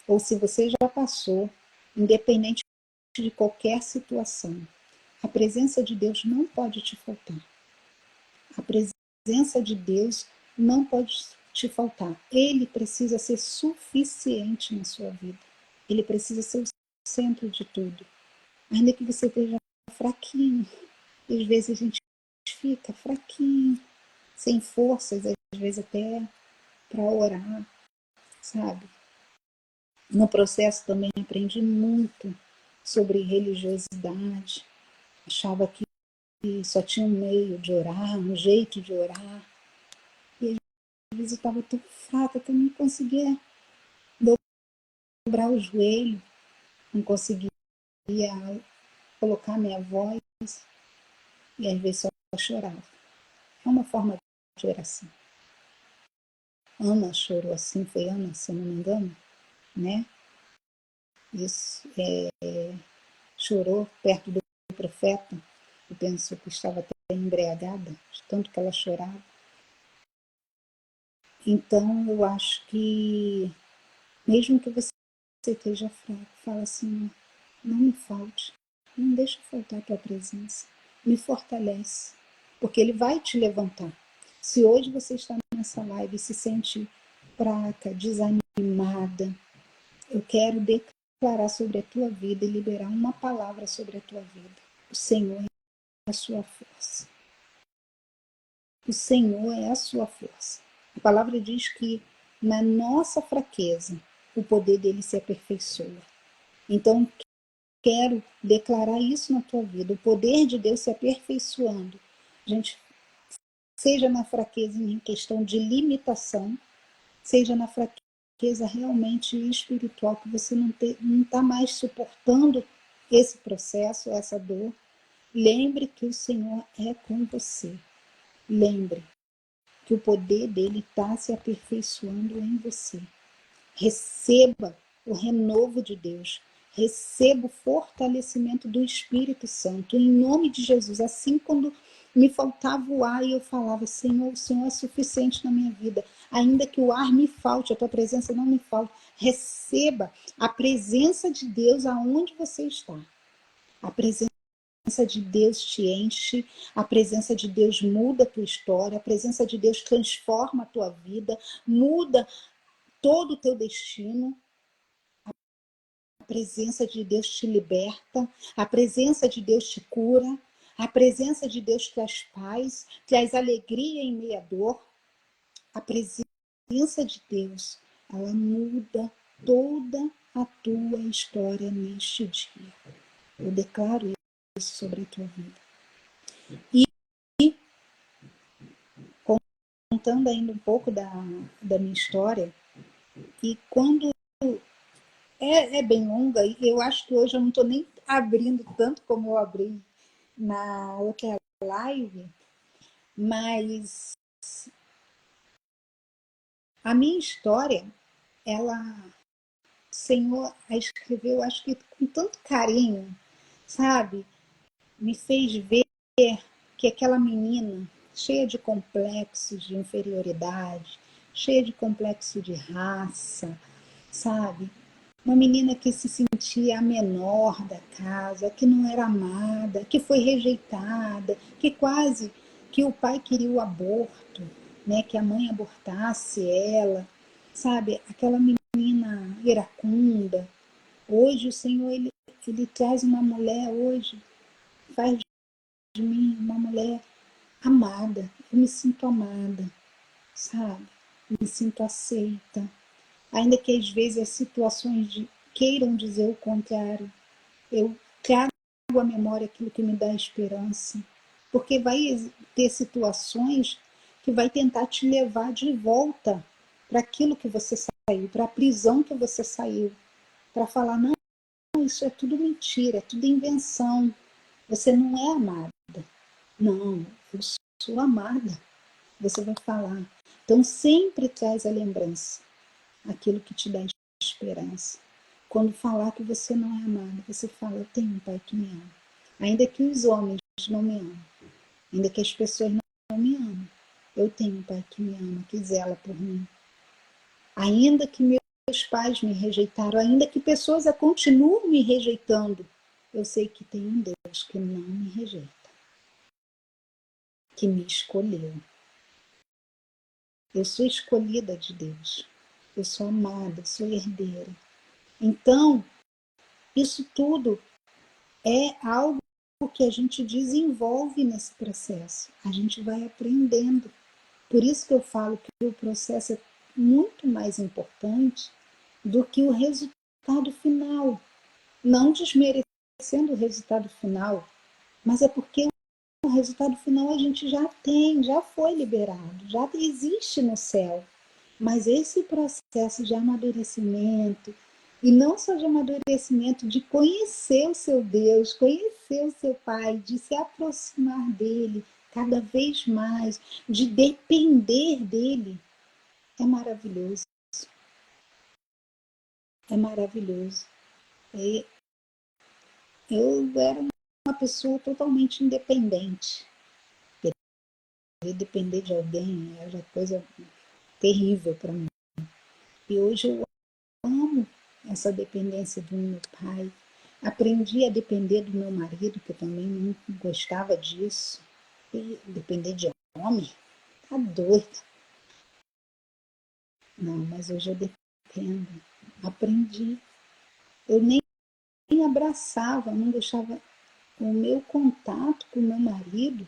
ou se você já passou, independente de qualquer situação. A presença de Deus não pode te faltar. A presença de Deus não pode te faltar. Ele precisa ser suficiente na sua vida. Ele precisa ser o centro de tudo. Ainda que você esteja fraquinho, às vezes a gente fica fraquinho, sem forças, às vezes até para orar, sabe? No processo também aprendi muito sobre religiosidade. Achava que só tinha um meio de orar, um jeito de orar. E às vezes eu estava tão fraca que eu não conseguia dobrar o joelho, não conseguia colocar minha voz, e às vezes só chorava. É uma forma de oração. Ana chorou assim, foi Ana, se eu não me engano, né? Isso, chorou perto do profeta, e pensou que estava até embriagada, de tanto que ela chorava. Então, eu acho que, mesmo que você esteja fraco, fala assim, não me falte, não deixa faltar a tua presença, me fortalece, porque ele vai te levantar. Se hoje você está nessa live e se sente fraca, desanimada, eu quero declarar sobre a tua vida e liberar uma palavra sobre a tua vida. O Senhor é a sua força. O Senhor é a sua força. A palavra diz que na nossa fraqueza, o poder dele se aperfeiçoa. Então, quero declarar isso na tua vida. O poder de Deus se aperfeiçoando. Gente, seja na fraqueza em questão de limitação, seja na fraqueza realmente espiritual, que você não está mais suportando esse processo, essa dor. Lembre que o Senhor é com você. Lembre que o poder dele está se aperfeiçoando em você. Receba o renovo de Deus. Receba o fortalecimento do Espírito Santo, em nome de Jesus. Assim, quando me faltava o ar e eu falava, Senhor, o Senhor é suficiente na minha vida. Ainda que o ar me falte, a tua presença não me falte. Receba a presença de Deus aonde você está. A presença de Deus te enche, a presença de Deus muda a tua história, a presença de Deus transforma a tua vida, muda todo o teu destino. A presença de Deus te liberta, a presença de Deus te cura, a presença de Deus traz paz, traz alegria em meio à dor. A presença de Deus, ela muda toda a tua história neste dia. Eu declaro isso sobre a tua vida. E contando ainda um pouco da minha história, e quando é bem longa, e eu acho que hoje eu não estou nem abrindo tanto como eu abri na outra live, Mas a minha história, ela, o Senhor a escreveu, acho que com tanto carinho, sabe? Me fez ver que aquela menina, cheia de complexos de inferioridade, cheia de complexo de raça, sabe? Uma menina que se sentia a menor da casa, que não era amada, que foi rejeitada, que quase que o pai queria o aborto, né? Que a mãe abortasse ela, sabe? Aquela menina iracunda. Hoje o Senhor, ele traz uma mulher hoje, faz de mim uma mulher amada. Eu me sinto amada, sabe? Me sinto aceita. Ainda que às vezes as situações queiram dizer o contrário, eu trago à memória aquilo que me dá esperança. Porque vai ter situações que vai tentar te levar de volta para aquilo que você saiu, para a prisão que você saiu, para falar, não, isso é tudo mentira, é tudo invenção, você não é amada. Não, eu sou amada, você vai falar. Então sempre traz a lembrança, aquilo que te dá esperança. Quando falar que você não é amada, você fala, eu tenho um pai que me ama. Ainda que os homens não me amem, ainda que as pessoas não me amem, eu tenho um pai que me ama, que zela por mim. Ainda que meus pais me rejeitaram, ainda que pessoas continuem me rejeitando, eu sei que tem um Deus que não me rejeita, que me escolheu. Eu sou escolhida de Deus. Eu sou amada, sou herdeira. Então, isso tudo é algo que a gente desenvolve nesse processo. A gente vai aprendendo. Por isso que eu falo que o processo é muito mais importante do que o resultado final. Não desmerecendo o resultado final, mas é porque o resultado final a gente já tem, já foi liberado, já existe no céu. Mas esse processo de amadurecimento, e não só de amadurecimento, de conhecer o seu Deus, conhecer o seu Pai, de se aproximar dele cada vez mais, de depender dele, é maravilhoso. É maravilhoso. Eu era uma pessoa totalmente independente. Querer depender de alguém era coisa terrível para mim. E hoje eu amo essa dependência do meu pai. Aprendi a depender do meu marido, que eu também não gostava disso. E depender de homem? Tá doido. Não, mas hoje eu dependo. Aprendi. Eu nem abraçava, não deixava o meu contato com o meu marido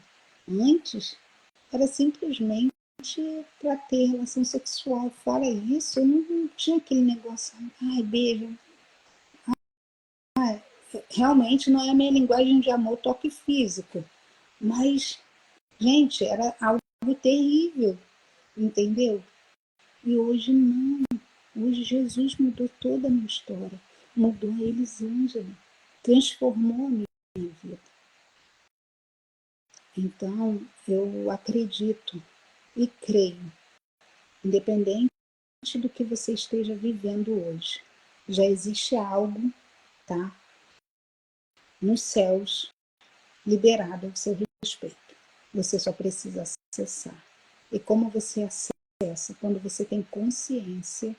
antes, era simplesmente para ter relação sexual. Fora isso, eu não tinha aquele negócio, ai, beijo. Realmente não é a minha linguagem de amor, toque físico. Mas, gente, era algo terrível, entendeu? E hoje não. Hoje Jesus mudou toda a minha história. Mudou a Elisângela. Transformou a minha vida. Então, eu acredito e creio, independente do que você esteja vivendo hoje, já existe algo, tá? Nos céus, liberado ao seu respeito. Você só precisa acessar. E como você acessa? Quando você tem consciência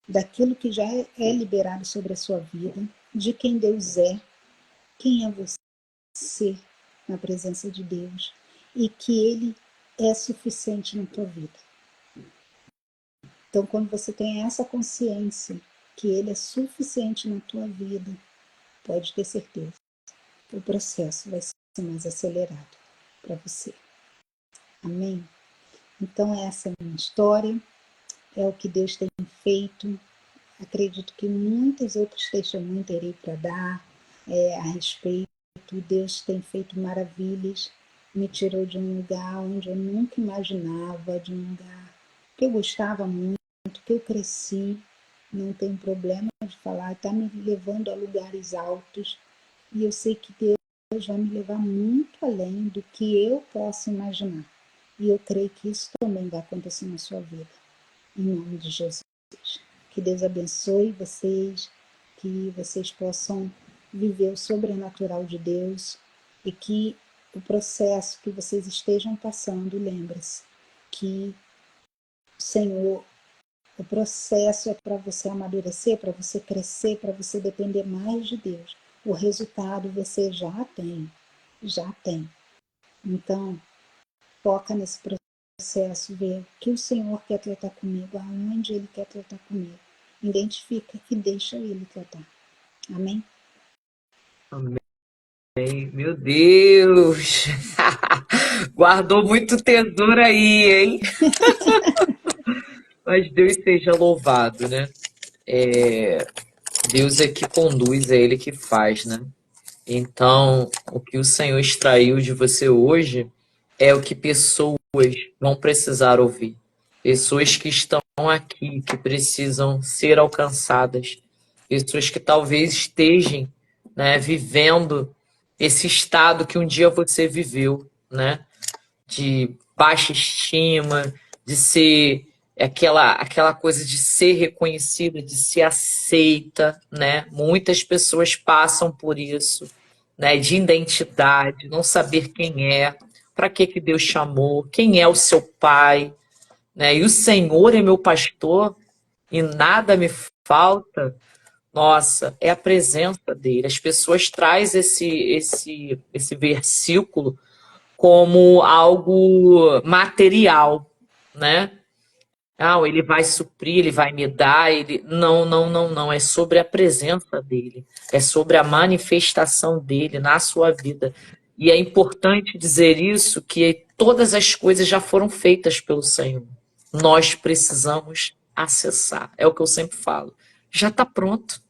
daquilo que já é liberado sobre a sua vida, de quem Deus é, quem é você na presença de Deus e que Ele é suficiente na tua vida. Então, quando você tem essa consciência que Ele é suficiente na tua vida, pode ter certeza, o processo vai ser mais acelerado para você. Amém? Então, essa é a minha história, é o que Deus tem feito. Acredito que muitos outros testemunhos terei para dar a respeito. Deus tem feito maravilhas, me tirou de um lugar onde eu nunca imaginava, de um lugar que eu gostava muito, que eu cresci, não tem problema de falar, está me levando a lugares altos, e eu sei que Deus Deus vai me levar muito além do que eu posso imaginar. E eu creio que isso também vai acontecer na sua vida. Em nome de Jesus. Que Deus abençoe vocês, que vocês possam viver o sobrenatural de Deus e que o processo que vocês estejam passando, lembre-se que o Senhor, o processo é para você amadurecer, para você crescer, para você depender mais de Deus. O resultado você já tem, já tem. Então, foca nesse processo, vê o que o Senhor quer tratar comigo, aonde Ele quer tratar comigo. Identifica e deixa Ele tratar. Amém? Amém. Meu Deus! Guardou muito tesouro aí, hein? Mas Deus seja louvado, né? Deus é que conduz, é Ele que faz, né? Então, o que o Senhor extraiu de você hoje é o que pessoas vão precisar ouvir. Pessoas que estão aqui, que precisam ser alcançadas. Pessoas que talvez estejam, né, vivendo esse estado que um dia você viveu, né? De baixa estima, de ser aquela coisa de ser reconhecida, de ser aceita, né? Muitas pessoas passam por isso, né? De identidade, não saber quem é, para que Deus chamou, quem é o seu pai, né? E o Senhor é meu pastor e nada me falta. Nossa, é a presença dele. As pessoas trazem esse versículo como algo material, né? Ah, ele vai suprir, ele vai me dar, ele... Não, não, não, não. É sobre a presença dele. É sobre a manifestação dele na sua vida. E é importante dizer isso, que todas as coisas já foram feitas pelo Senhor. Nós precisamos acessar. É o que eu sempre falo. Já está pronto.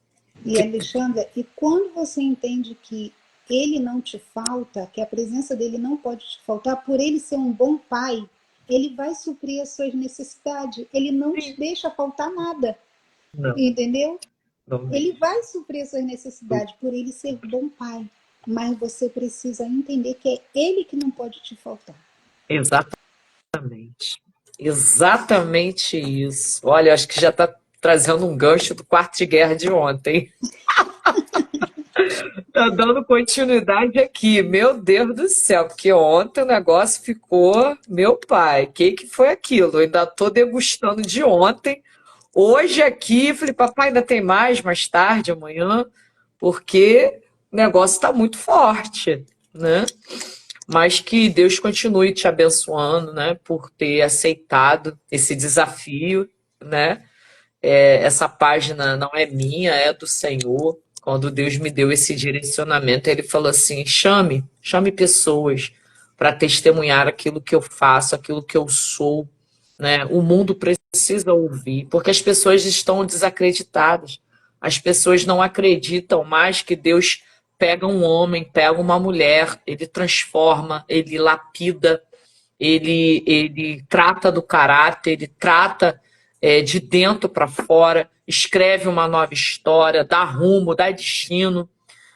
E Alexandra, e quando você entende que Ele não te falta, que a presença dele não pode te faltar, por Ele ser um bom pai, Ele vai suprir as suas necessidades. Ele não te deixa faltar nada. Não, Entendeu? não Ele mesmo. vai suprir as suas necessidades por Ele ser bom pai. Mas você precisa entender que é Ele que não pode te faltar. Exatamente. Exatamente isso. Olha, acho que já está trazendo um gancho do quarto de guerra de ontem. Tá dando continuidade aqui. Meu Deus do céu, porque ontem o negócio ficou, meu pai, o que foi aquilo? Eu ainda tô degustando de ontem. Hoje aqui, falei, papai, ainda tem mais tarde, amanhã, porque o negócio está muito forte, né? Mas que Deus continue te abençoando, né, por ter aceitado esse desafio, né? Essa página não é minha, é do Senhor. Quando Deus me deu esse direcionamento, Ele falou assim: chame pessoas para testemunhar aquilo que eu faço, aquilo que eu sou, né? O mundo precisa ouvir, porque as pessoas estão desacreditadas. As pessoas não acreditam mais que Deus pega um homem, pega uma mulher, Ele transforma, Ele lapida, ele trata do caráter, ele trata de dentro para fora, escreve uma nova história, dá rumo, dá destino.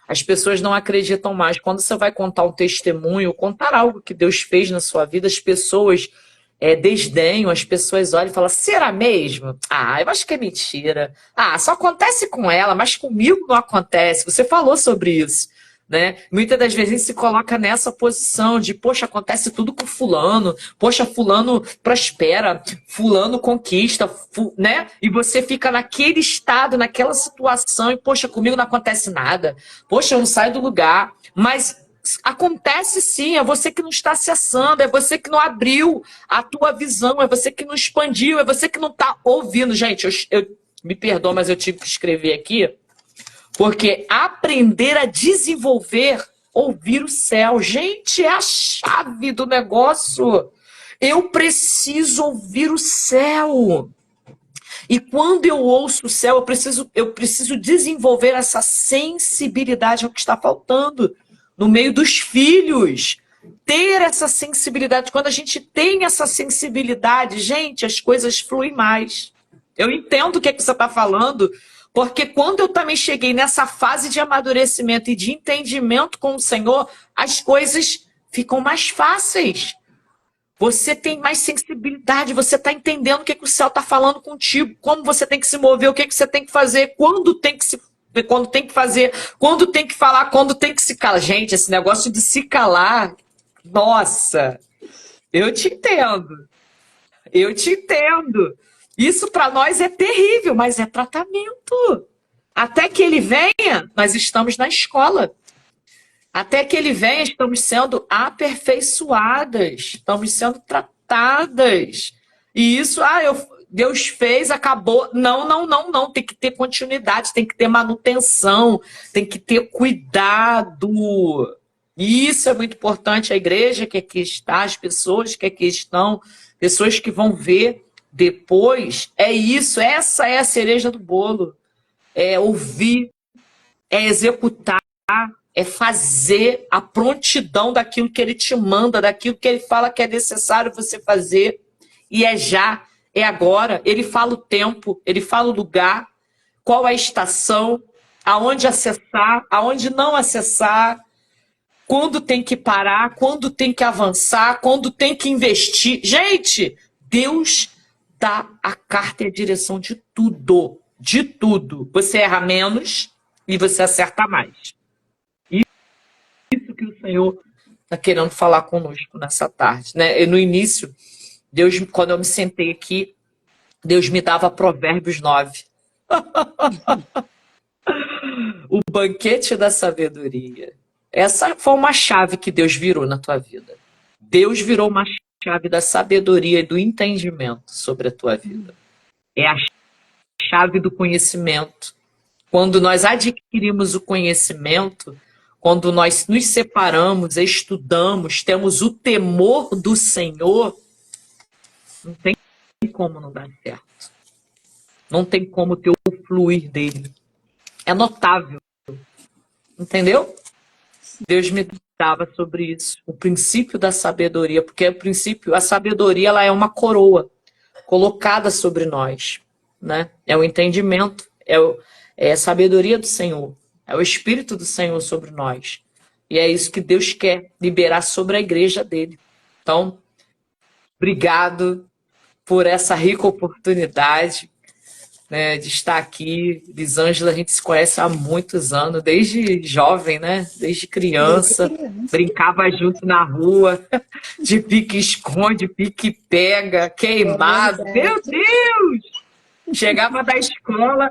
As pessoas não acreditam mais. Quando você vai contar um testemunho, contar algo que Deus fez na sua vida, as pessoas desdenham, as pessoas olham e falam: será mesmo? Ah, eu acho que é mentira. Ah, só acontece com ela, mas comigo não acontece. Você falou sobre isso, né? Muitas das vezes a gente se coloca nessa posição de, poxa, acontece tudo com fulano, poxa, fulano prospera, fulano conquista, né? E você fica naquele estado, naquela situação e, poxa, comigo não acontece nada. Poxa, eu não saio do lugar. Mas acontece sim, é você que não está acessando, é você que não abriu a tua visão, é você que não expandiu, é você que não está ouvindo. Gente, eu me perdoa, mas eu tive que escrever aqui, porque aprender a desenvolver, ouvir o céu. Gente, é a chave do negócio. Eu preciso ouvir o céu. E quando eu ouço o céu, eu preciso desenvolver essa sensibilidade ao que está faltando no meio dos filhos. Ter essa sensibilidade. Quando a gente tem essa sensibilidade, gente, as coisas fluem mais. Eu entendo o que é que você está falando, Porque quando eu também cheguei nessa fase de amadurecimento e de entendimento com o Senhor, as coisas ficam mais fáceis. Você tem mais sensibilidade, você está entendendo o que, que o céu está falando contigo, como você tem que se mover, o que, que você tem que fazer, quando tem que fazer, quando tem que falar, quando tem que se calar. Gente, esse negócio de se calar, nossa, eu te entendo. Eu te entendo. Isso para nós é terrível, mas é tratamento. Até que ele venha, nós estamos na escola. Até que ele venha, estamos sendo aperfeiçoadas, estamos sendo tratadas. E isso, Deus fez, acabou. Não, não, não, não. Tem que ter continuidade, tem que ter manutenção, tem que ter cuidado. E isso é muito importante. A igreja que aqui está, as pessoas que aqui estão, pessoas que vão ver depois, é isso. Essa é a cereja do bolo. É ouvir, é executar, é fazer a prontidão daquilo que ele te manda, daquilo que ele fala que é necessário você fazer. E é já, é agora. Ele fala o tempo, ele fala o lugar, qual a estação, aonde acessar, aonde não acessar, quando tem que parar, quando tem que avançar, quando tem que investir. Gente, Deus dá a carta e a direção de tudo, de tudo. Você erra menos e você acerta mais. Isso que o Senhor está querendo falar conosco nessa tarde, né? E no início, Deus, quando eu me sentei aqui, Deus me dava Provérbios 9. O banquete da sabedoria. Essa foi uma chave que Deus virou na tua vida. Deus virou uma chave da sabedoria e do entendimento sobre a tua vida. É a chave do conhecimento. Quando nós adquirimos o conhecimento, quando nós nos separamos, estudamos, temos o temor do Senhor, não tem como não dar certo. Não tem como ter o fluir dele. É notável. Entendeu? Deus me dava sobre isso. O princípio da sabedoria, porque a sabedoria ela é uma coroa colocada sobre nós, né? É o entendimento, é a sabedoria do Senhor, é o Espírito do Senhor sobre nós. E é isso que Deus quer liberar sobre a igreja dele. Então, obrigado por essa rica oportunidade, né, de estar aqui. Lisângela, a gente se conhece há muitos anos, desde jovem, né? Desde criança. Brincava junto na rua, de pique-esconde, pique-pega, queimado. Meu Deus! Chegava da escola,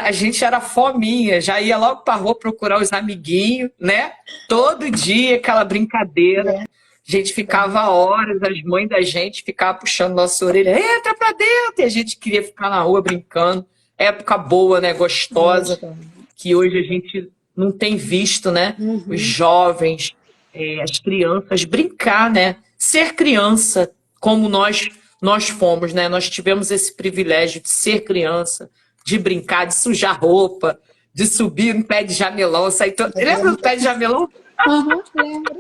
a gente era fominha, já ia logo para a rua procurar os amiguinhos, né? Todo dia aquela brincadeira. A gente ficava horas, as mães da gente ficavam puxando nossa orelha, entra pra dentro, e a gente queria ficar na rua brincando. Época boa, né? Gostosa, que hoje a gente não tem visto, né? Os jovens, as crianças brincar, né? Ser criança, como nós fomos, né? Nós tivemos esse privilégio de ser criança, de brincar, de sujar roupa, de subir no pé de jamelão, sair todo... Lembra do pé de jamelão? Lembro.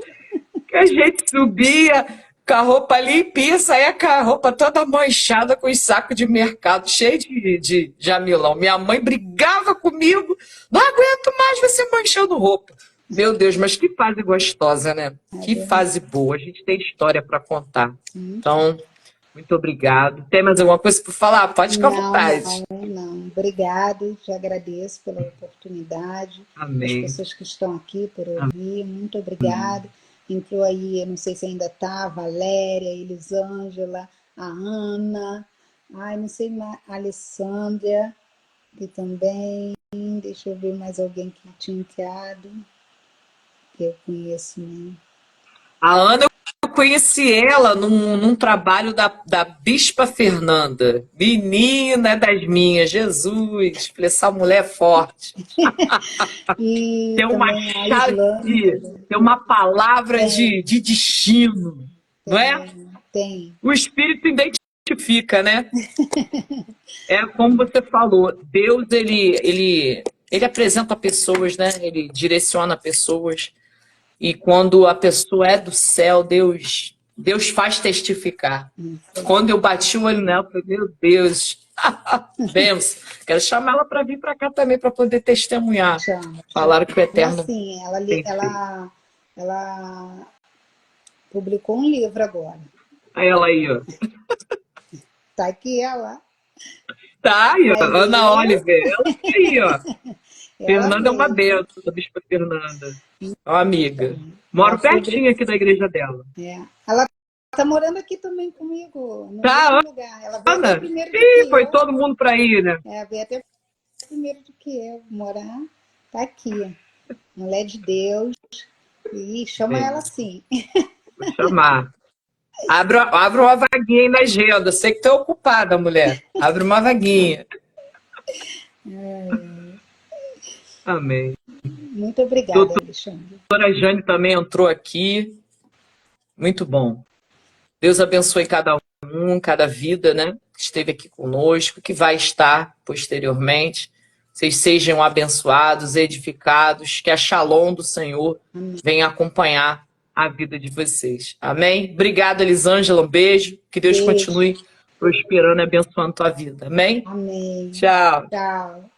Que a gente subia com a roupa limpinha, saía com a roupa toda manchada com os sacos de mercado, cheio de jamilão. Minha mãe brigava comigo, não aguento mais você manchando roupa. Meu Deus, mas que fase gostosa, né? Que fase boa. A gente tem história para contar. Então, muito obrigado. Tem mais alguma coisa para falar? Pode ficar à vontade. Não. Obrigado, te agradeço pela oportunidade. Amém. As pessoas que estão aqui por ouvir, muito obrigado. Entrou aí, eu não sei se ainda está, a Valéria, a Elisângela, a Ana, não sei mais, a Alessandra, que também, deixa eu ver mais alguém que tinha entrado, que eu conheço, né? A Ana, eu conheci ela num trabalho da Bispa Fernanda. Menina das minhas, Jesus! Falei, essa mulher é forte. E tem uma chave, tem uma palavra de destino, não é? Tem. O Espírito identifica, né? É como você falou, Deus, ele apresenta pessoas, né? Ele direciona pessoas. E quando a pessoa é do céu, Deus faz testificar. Quando eu bati o olho nela, eu falei, meu Deus, Benção. Quero chamar ela para vir para cá também, para poder testemunhar. Chama. Falaram que o Não, Eterno assim, tem feito. ela publicou um livro agora. Aí ela aí, ó. Tá aqui ela. Tá aí, ó. Vai Ana ler, Oliver. Ela tá aí, ó. ela Fernanda é uma veio. benção, a Bispa Fernanda. É uma amiga. Então, Moro ela pertinho aqui da igreja dela. ela tá morando aqui também comigo, no Tá, mesmo lugar. Ela veio até Ana? primeiro do Ih, que foi eu. todo mundo para aí, né? Veio até primeiro do que eu. Morar, tá aqui. Mulher de Deus. E chama ela assim. Vou chamar. Abre uma vaguinha aí na agenda. Eu sei que tu é ocupada, mulher. Abre uma vaguinha. Amém. Muito obrigada, Alexandre. Doutora Jane também entrou aqui. Muito bom. Deus abençoe cada um, cada vida, né? Que esteve aqui conosco, que vai estar posteriormente. Vocês sejam abençoados, edificados, que a Shalom do Senhor venha acompanhar a vida de vocês. Amém? Obrigada, Elisângela. Um beijo. Que Deus Beijo. continue prosperando e abençoando a tua vida. Amém? Amém. Tchau. Tchau.